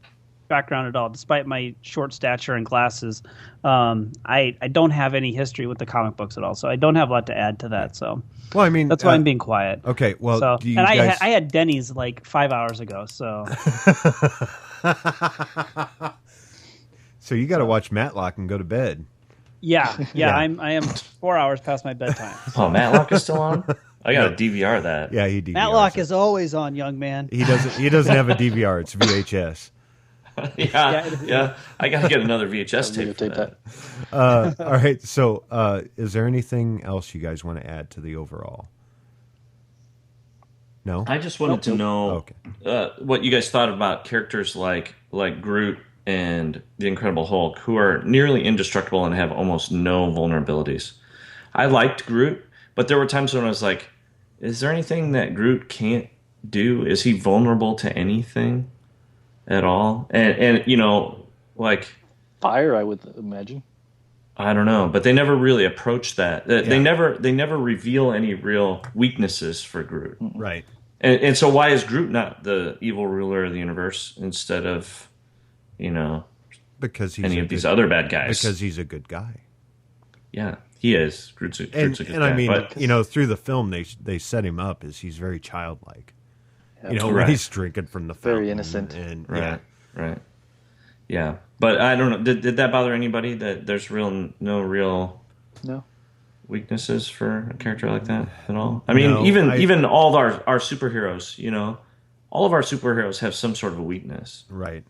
background at all, despite my short stature and glasses. I don't have any history with the comic books at all, so I don't have a lot to add to that. So, well, I mean, that's why I'm being quiet. Okay, well, so, do you and guys... I had Denny's like 5 hours ago, so. So you got to watch Matlock and go to bed. Yeah. I am 4 hours past my bedtime. Oh, Matlock is still on? I got to DVR that. Yeah, he DVRs Matlock it. is always on, young man. He doesn't have a DVR. It's VHS. Yeah. I got to get another VHS tape for that. All right. So, is there anything else you guys want to add to the overall? No? I just wanted to know what you guys thought about characters like Groot and the Incredible Hulk, who are nearly indestructible and have almost no vulnerabilities. I liked Groot, but there were times when I was like, is there anything that Groot can't do? Is he vulnerable to anything at all? And like Fire, I would imagine. I don't know, but they never really approach that. They never reveal any real weaknesses for Groot. Right. And so why is Groot not the evil ruler of the universe instead of, because he's any of these other bad guys? Because he's a good guy. Yeah, he is. Groot's a good guy. And I mean, through the film, they set him up as he's very childlike. Yeah, when he's drinking from the fountain. Very innocent. And, Right. Yeah. But I don't know. Did that bother anybody that there's no real weaknesses for a character like that at all? I mean, even all of our superheroes, all of our superheroes have some sort of a weakness. Right.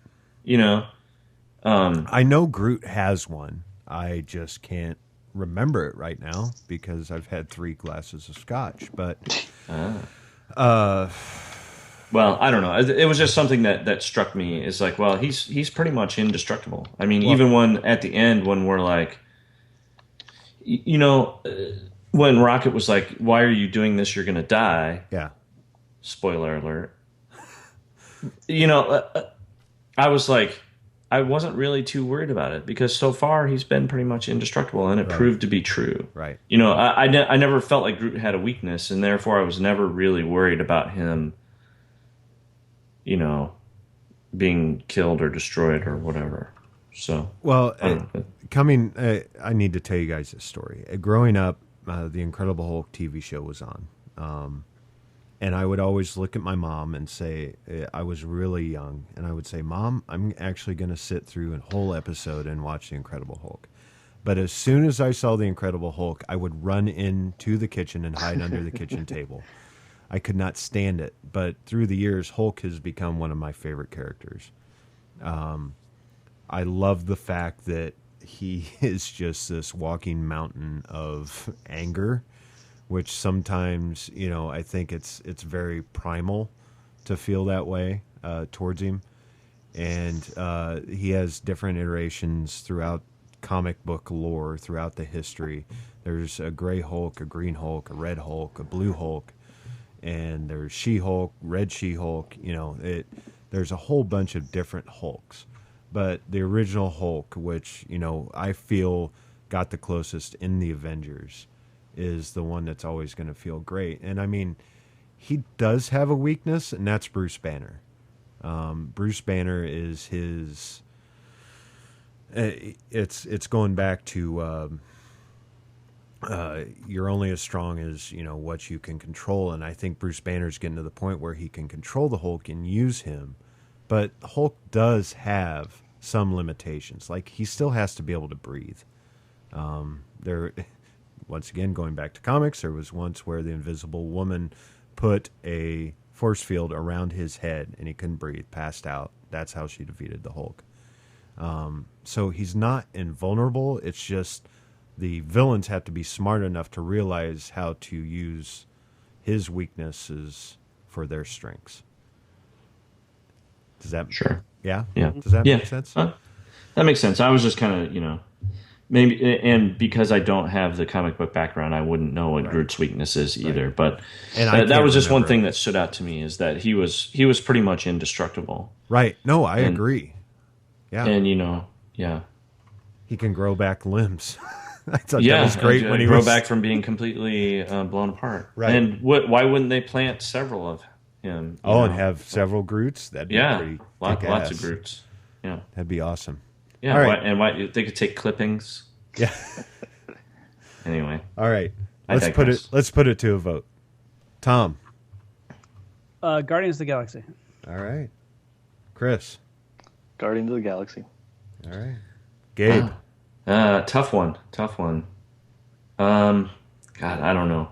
I know Groot has one. I just can't remember it right now because I've had 3 glasses of scotch. But, well, I don't know. It was just something that struck me. Is like, well, he's pretty much indestructible. I mean, even when at the end when we're like, when Rocket was like, "Why are you doing this? You're going to die." Yeah. Spoiler alert. I was like, I wasn't really too worried about it because so far he's been pretty much indestructible, and it proved to be true. Right. I never felt like Groot had a weakness, and therefore I was never really worried about him, being killed or destroyed or whatever. So, well, I need to tell you guys this story. Growing up, the Incredible Hulk TV show was on. And I would always look at my mom and say, I was really young, and I would say, "Mom, I'm actually going to sit through a whole episode and watch The Incredible Hulk." But as soon as I saw The Incredible Hulk, I would run into the kitchen and hide under the kitchen table. I could not stand it. But through the years, Hulk has become one of my favorite characters. I love the fact that he is just this walking mountain of anger, which sometimes, I think it's very primal to feel that way towards him. And he has different iterations throughout comic book lore, throughout the history. There's a gray Hulk, a green Hulk, a red Hulk, a blue Hulk, and there's She-Hulk, Red She-Hulk. There's a whole bunch of different Hulks. But the original Hulk, which, I feel got the closest in the Avengers, is the one that's always going to feel great. And I mean, he does have a weakness, and that's Bruce Banner. Bruce Banner is his. It's going back to you're only as strong as what you can control, and I think Bruce Banner's getting to the point where he can control the Hulk and use him, but Hulk does have some limitations. Like he still has to be able to breathe. Once again, going back to comics, there was once where the Invisible Woman put a force field around his head and he couldn't breathe, passed out. That's how she defeated the Hulk. So he's not invulnerable. It's just the villains have to be smart enough to realize how to use his weaknesses for their strengths. Does that sure? Yeah. Does that make sense? That makes sense. I was just kind of maybe, and because I don't have the comic book background, I wouldn't know what Groot's weakness is either. Right. But that was just one thing that stood out to me is that he was pretty much indestructible. Right. No, I agree. Yeah. And he can grow back limbs. I thought that was great when he grow back from being completely blown apart. Right. And why wouldn't they plant several of him? And have several Groots? That'd be pretty lots of Groots. Yeah, that'd be awesome. Yeah, all right. Why they could take clippings? Yeah. Anyway, all right. Let's put it to a vote. Tom. Guardians of the Galaxy. All right. Chris. Guardians of the Galaxy. All right. Gabe. Tough one. God, I don't know.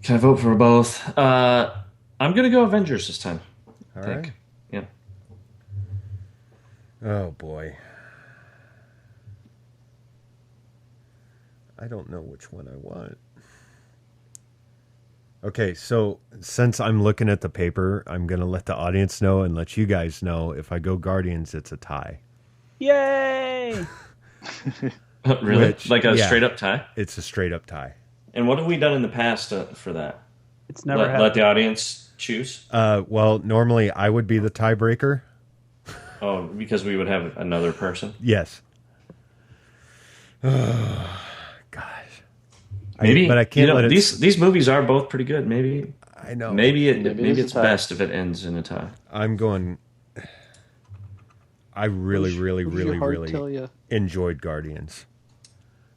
Can I vote for both? I'm gonna go Avengers this time. All right. Yeah. Oh boy. I don't know which one I want. Okay, so since I'm looking at the paper, I'm going to let the audience know and let you guys know if I go Guardians, it's a tie. Yay! Really? Which, Like a yeah, straight up tie? It's a straight up tie. And what have we done in the past for that? It's never Let happened. the audience choose? Well, normally I would be the tiebreaker. Oh, because we would have another person? Yes. Oh, gosh. Maybe, but I can't let it. These movies are both pretty good. Maybe I know. Maybe Maybe it's a tie. best if it ends in a tie. I'm going. I really, really, What does your really, heart tell really ya? enjoyed Guardians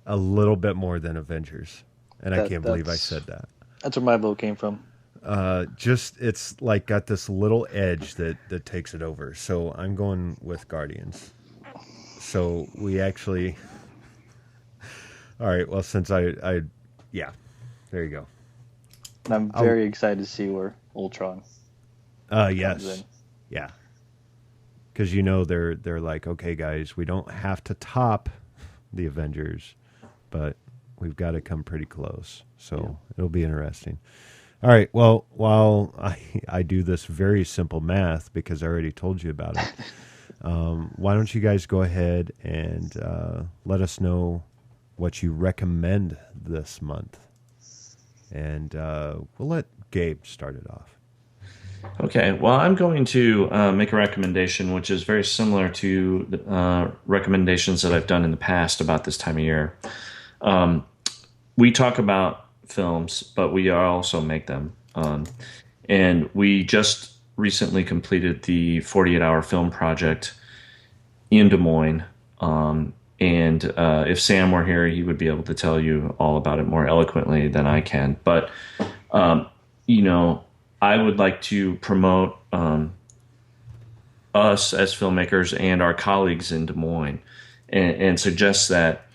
a little bit more than Avengers, and I can't believe I That's- said that. That's where my vote came from. Just it's like got this little edge that takes it over. So I'm going with Guardians. So we actually. All right. Well, since I yeah, there you go. And I'm very excited to see where Ultron comes Yes. in. Yeah. Because they're like, okay, guys, we don't have to top the Avengers, but we've got to come pretty close. So it'll be interesting. All right. Well, while I do this very simple math, because I already told you about it, why don't you guys go ahead and let us know what you recommend this month, and we'll let Gabe start it off. Okay, well, I'm going to make a recommendation which is very similar to the recommendations that I've done in the past about this time of year. We talk about films, but we also make them. And we just recently completed the 48-hour film project in Des Moines. And if Sam were here, he would be able to tell you all about it more eloquently than I can. But, I would like to promote us as filmmakers and our colleagues in Des Moines and suggest that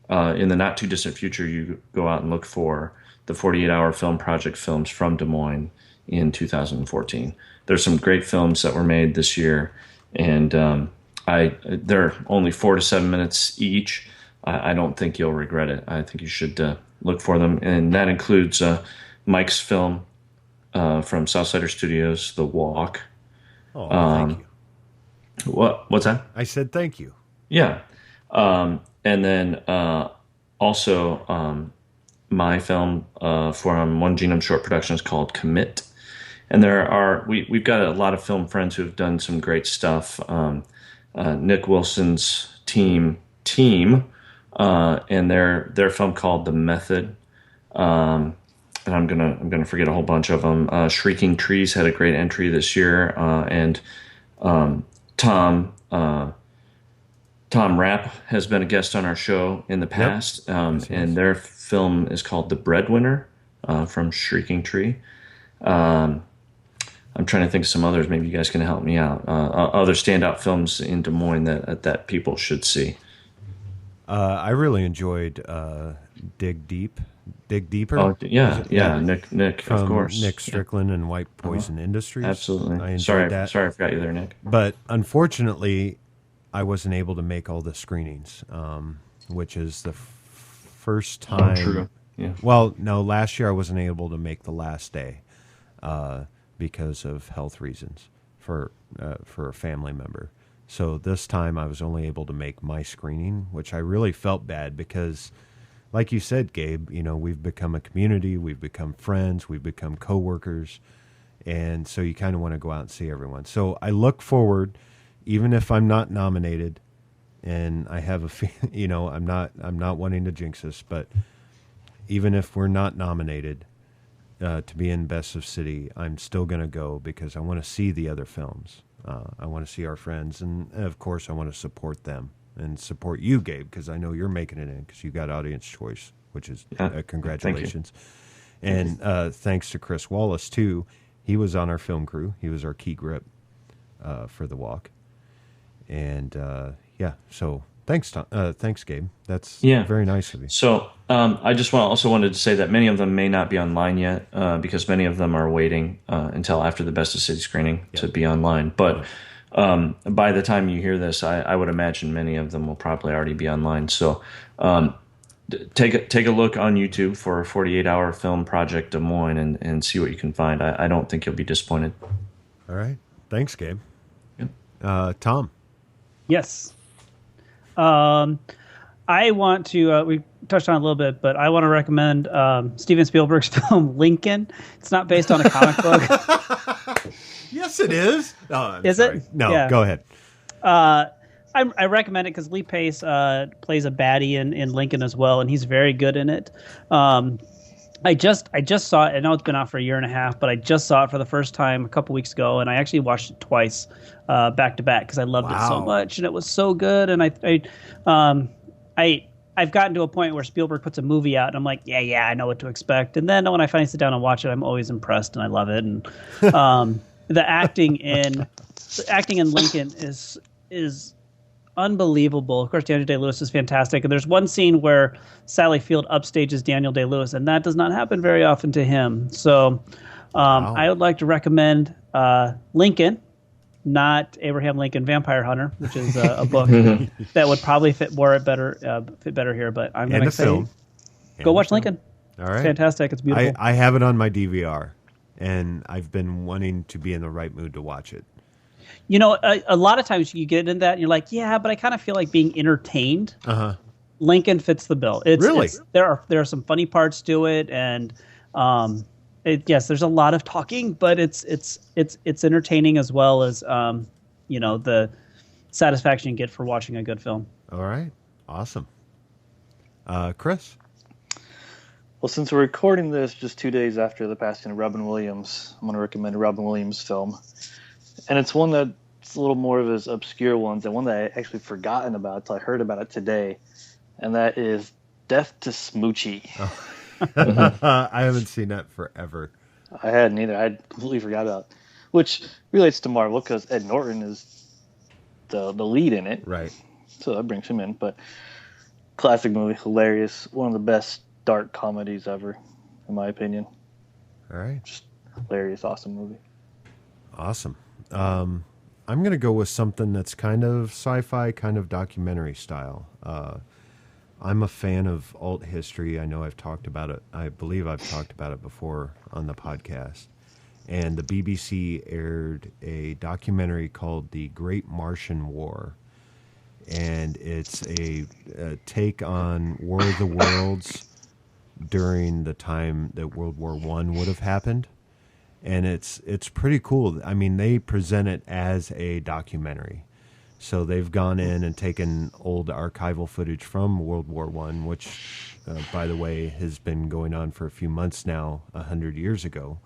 in the not too distant future, you go out and look for the 48-hour film project films from Des Moines in 2014. There's some great films that were made this year, and they're only 4 to 7 minutes each. I don't think you'll regret it. I think you should look for them, and that includes Mike's film from Southsider Studios, The Walk. Oh, thank you. What's that? I said thank you. Yeah. And then also my film from One Genome Short Productions called Commit. And we've got a lot of film friends who have done some great stuff. Nick Wilson's team, and their film called The Method. And I'm gonna forget a whole bunch of them. Shrieking Trees had a great entry this year, and Tom Rapp has been a guest on our show in the past, Yes. and their film is called The Breadwinner from Shrieking Tree. I'm trying to think of some others. Maybe you guys can help me out. Other standout films in Des Moines that people should see. I really enjoyed Dig Deeper. Oh yeah. Nick, From of course. Nick Strickland and White Poison Industries. Absolutely. I enjoyed that. Sorry, I forgot you there, Nick. But unfortunately, I wasn't able to make all the screenings, which is the first time. True. Yeah. Well, no, last year I wasn't able to make the last day because of health reasons for a family member. So this time I was only able to make my screening, which I really felt bad because, like you said, Gabe, we've become a community, we've become friends, we've become coworkers, and so you kind of want to go out and see everyone. So I look forward, even if I'm not nominated, and I have I'm not wanting to jinx us, but even if we're not nominated to be in Best of City, I'm still going to go because I want to see the other films. I want to see our friends, and of course, I want to support them and support you, Gabe, because I know you're making it in because you got audience choice, which is congratulations. And thanks to Chris Wallace too. He was on our film crew. He was our key grip for The Walk. And so thanks, Tom. Thanks, Gabe. That's very nice of you. So I just wanted to say that many of them may not be online yet because many of them are waiting until after the Best of City screening to be online. But by the time you hear this, I would imagine many of them will probably already be online. So take a look on YouTube for 48-hour film Project Des Moines and see what you can find. I don't think you'll be disappointed. All right. Thanks, Gabe. Yep. Tom. Yes. I want to, we touched on it a little bit, but I want to recommend Steven Spielberg's film Lincoln. It's not based on a comic book. Yes, it is. Oh, is sorry. it? No, Yeah. Go ahead. I recommend it because Lee Pace plays a baddie in Lincoln as well, and he's very good in it. I just saw it. I know it's been out for a year and a half, but I just saw it for the first time a couple weeks ago, and I actually watched it twice, back to back, because I loved it so much, and it was so good. And I've gotten to a point where Spielberg puts a movie out, and I'm like, yeah, I know what to expect. And then when I finally sit down and watch it, I'm always impressed, and I love it. And the acting in Lincoln is unbelievable. Of course, Daniel Day-Lewis is fantastic. And there's one scene where Sally Field upstages Daniel Day-Lewis, and that does not happen very often to him. So I would like to recommend Lincoln, not Abraham Lincoln Vampire Hunter, which is a book that would probably fit better here. But I'm going to say, go watch Lincoln. All right. It's fantastic. It's beautiful. I have it on my DVR, and I've been wanting to be in the right mood to watch it. You know, a lot of times you get in that and you're like, yeah, but I kind of feel like being entertained. Lincoln fits the bill. Really? There are some funny parts to it, and yes, there's a lot of talking, but it's entertaining as well as the satisfaction you get for watching a good film. All right, awesome. Chris? Well, since we're recording this just 2 days after the passing of Robin Williams, I'm going to recommend a Robin Williams film. And it's one that's a little more of his obscure ones, and one that I actually forgotten about until I heard about it today. And that is Death to Smoochie. Oh. I haven't seen that forever. I hadn't either. I completely forgot about it. Which relates to Marvel because Ed Norton is the lead in it. Right. So that brings him in. But classic movie, hilarious. One of the best dark comedies ever, in my opinion. All right. Just hilarious, awesome movie. Awesome. I'm going to go with something that's kind of sci-fi, kind of documentary style. I'm a fan of alt history. I know I've talked about it. I believe I've talked about it before on the podcast. And the BBC aired a documentary called The Great Martian War. And it's a take on War of the Worlds during the time that World War I would have happened. And it's pretty cool. I mean, they present it as a documentary. So they've gone in and taken old archival footage from World War I, which, by the way, has been going on for a few months now, 100 years ago,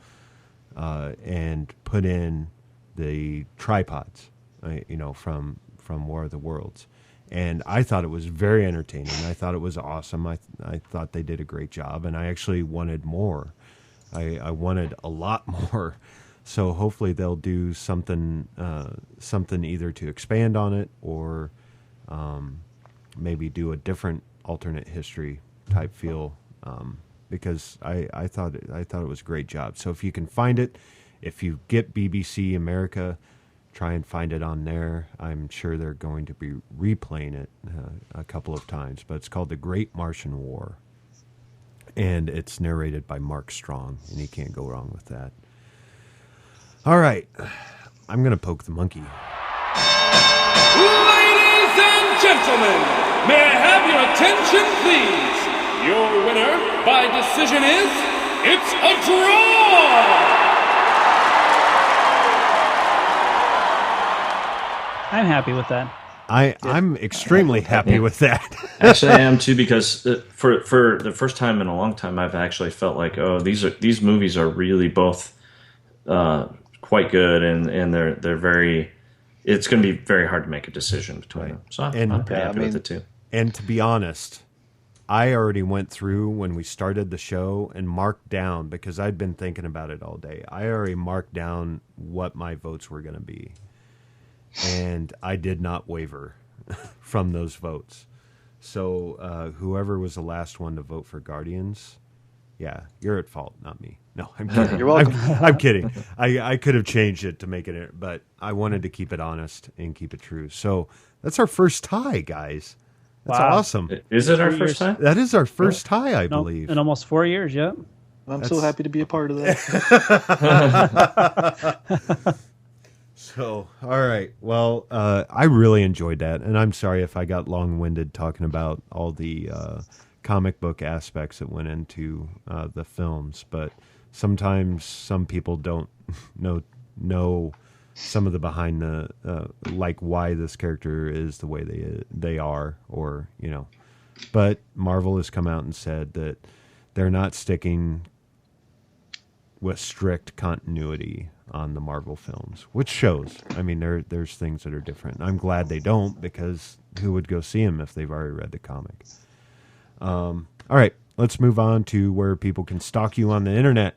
and put in the tripods, from War of the Worlds. And I thought it was very entertaining. I thought it was awesome. I thought they did a great job, and I actually wanted more. I wanted a lot more. So hopefully they'll do something either to expand on it or maybe do a different alternate history type feel, because I thought it was a great job. So if you can find it, if you get BBC America, try and find it on there. I'm sure they're going to be replaying it a couple of times, but it's called The Great Martian War. And it's narrated by Mark Strong, and you can't go wrong with that. All right, I'm going to poke the monkey. Ladies and gentlemen, may I have your attention, please? Your winner by decision is, it's a draw! I'm happy with that. I'm extremely happy with that. Actually, I am too, because for the first time in a long time, I've actually felt like, these movies are really both quite good, and they're very. It's going to be very hard to make a decision between them. So I'm pretty happy with it too. And to be honest, I already went through when we started the show and marked down, because I'd been thinking about it all day. I already marked down what my votes were going to be. And I did not waver from those votes. So whoever was the last one to vote for Guardians, Yeah, you're at fault, not me. No, I'm kidding. You're welcome. I'm kidding. I could have changed it to make it, but I wanted to keep it honest and keep it true. So that's our first tie, guys. That's Wow. awesome. Is it our 3 first years. time? That is our first tie, I No, believe. in almost 4 years. Yep. I'm so happy to be a part of that. So, all right. Well, I really enjoyed that, and I'm sorry if I got long-winded talking about all the comic book aspects that went into the films, but sometimes some people don't know some of the behind the like why this character is the way they are, or But Marvel has come out and said that they're not sticking with strict continuity on the Marvel films, which shows. I mean, there's things that are different. I'm glad they don't, because who would go see them if they've already read the comic? All right, let's move on to where people can stalk you on the internet,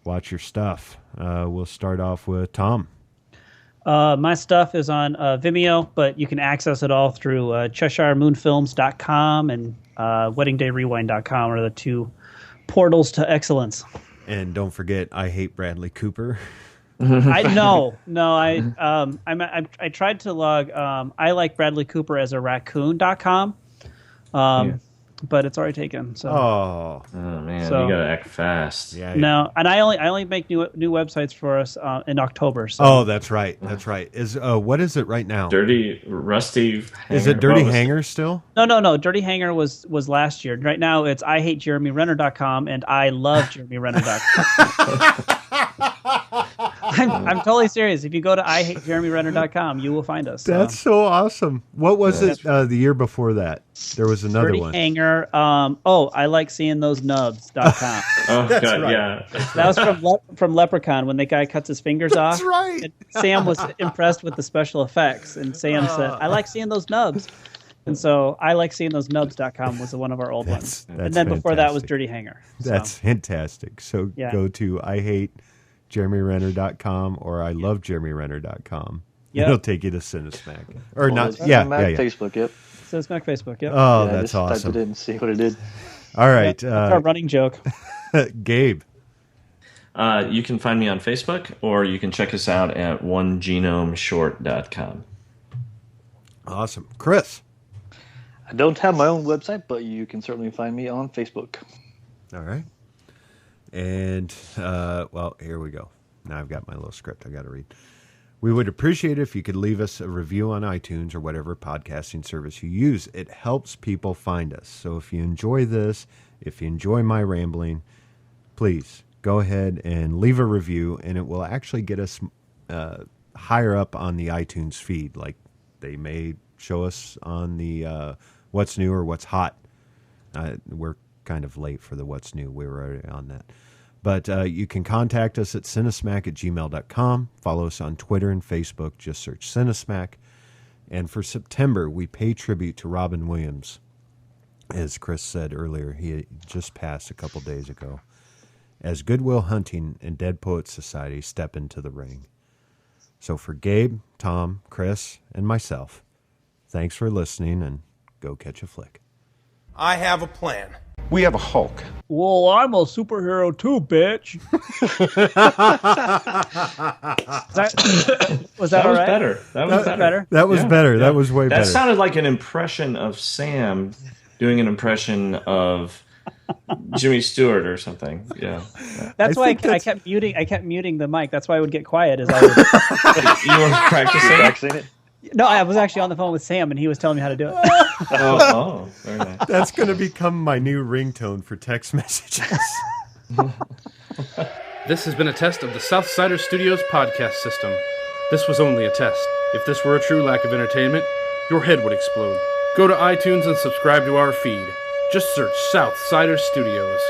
watch your stuff. We'll start off with Tom. My stuff is on Vimeo, but you can access it all through CheshireMoonFilms.com and WeddingDayRewind.com are the two portals to excellence. And don't forget, I hate Bradley Cooper. I tried to log. I like Bradley Cooper as a raccoon.com, but it's already taken. So. Oh man, So- you gotta act fast. yeah. No, and I only make new websites for us in October. So. Oh, that's right. That's right. Is what is it right now? Dirty, rusty. Is hanger. it Dirty What was- Hanger still? No. Dirty Hanger was last year. Right now it's IHateJeremyRenner.com and I love JeremyRenner.com. I'm totally serious. If you go to IHateJeremyRenner.com, you will find us. That's so awesome. What was it the year before that? There was another Dirty one. Hanger. I like seeing those nubs.com. Oh That's god, right. yeah. That was from Leprechaun when the guy cuts his fingers off. That's right. And Sam was impressed with the special effects, and Sam said, "I like seeing those nubs." And so I like seeing those nubs.com was one of our old ones. That's And then before that was fantastic. Dirty Hanger. So, That's fantastic. So Yeah. go to IHateJeremyRenner.com or ILoveJeremyRenner.com. Yep. It'll take you to Cinesmack. Or Well, not. it's Yeah, on Mac, yeah, yeah. Facebook, yep. so it's Mac Facebook. Yep. Oh, Yeah, I that's just typed awesome. it in and see what it did. All right. That's our running joke. Gabe. You can find me on Facebook, or you can check us out at onegenomeshort.com. Awesome. Chris. I don't have my own website, but you can certainly find me on Facebook. All right. And, well, here we go. Now I've got my little script I got to read. We would appreciate it if you could leave us a review on iTunes or whatever podcasting service you use. It helps people find us. So if you enjoy this, if you enjoy my rambling, please go ahead and leave a review, and it will actually get us higher up on the iTunes feed. Like they may show us on the What's New or What's Hot. We're kind of late for the What's New. We were already on that. But you can contact us at cinesmack@gmail.com. Follow us on Twitter and Facebook. Just search Cinesmack. And for September, we pay tribute to Robin Williams. As Chris said earlier, he just passed a couple days ago. As Goodwill Hunting and Dead Poets Society step into the ring. So for Gabe, Tom, Chris, and myself, thanks for listening, and go catch a flick. I have a plan. We have a Hulk. Well, I'm a superhero too, bitch. was that That all was right? better. That was better. That was Yeah, better. yeah. That was way That better. sounded like an impression of Sam doing an impression of Jimmy Stewart or something. Yeah. That's I why think I kept muting the mic. That's why I would get quiet. As I would, You were practicing? Practicing it? no, I was actually on the phone with Sam, and he was telling me how to do it. Oh, very nice. That's going to become my new ringtone for text messages. This has been a test of the Southsider Studios podcast system. This was only a test. If this were a true lack of entertainment, your head would explode. Go to iTunes and subscribe to our feed. Just search Southsider Studios.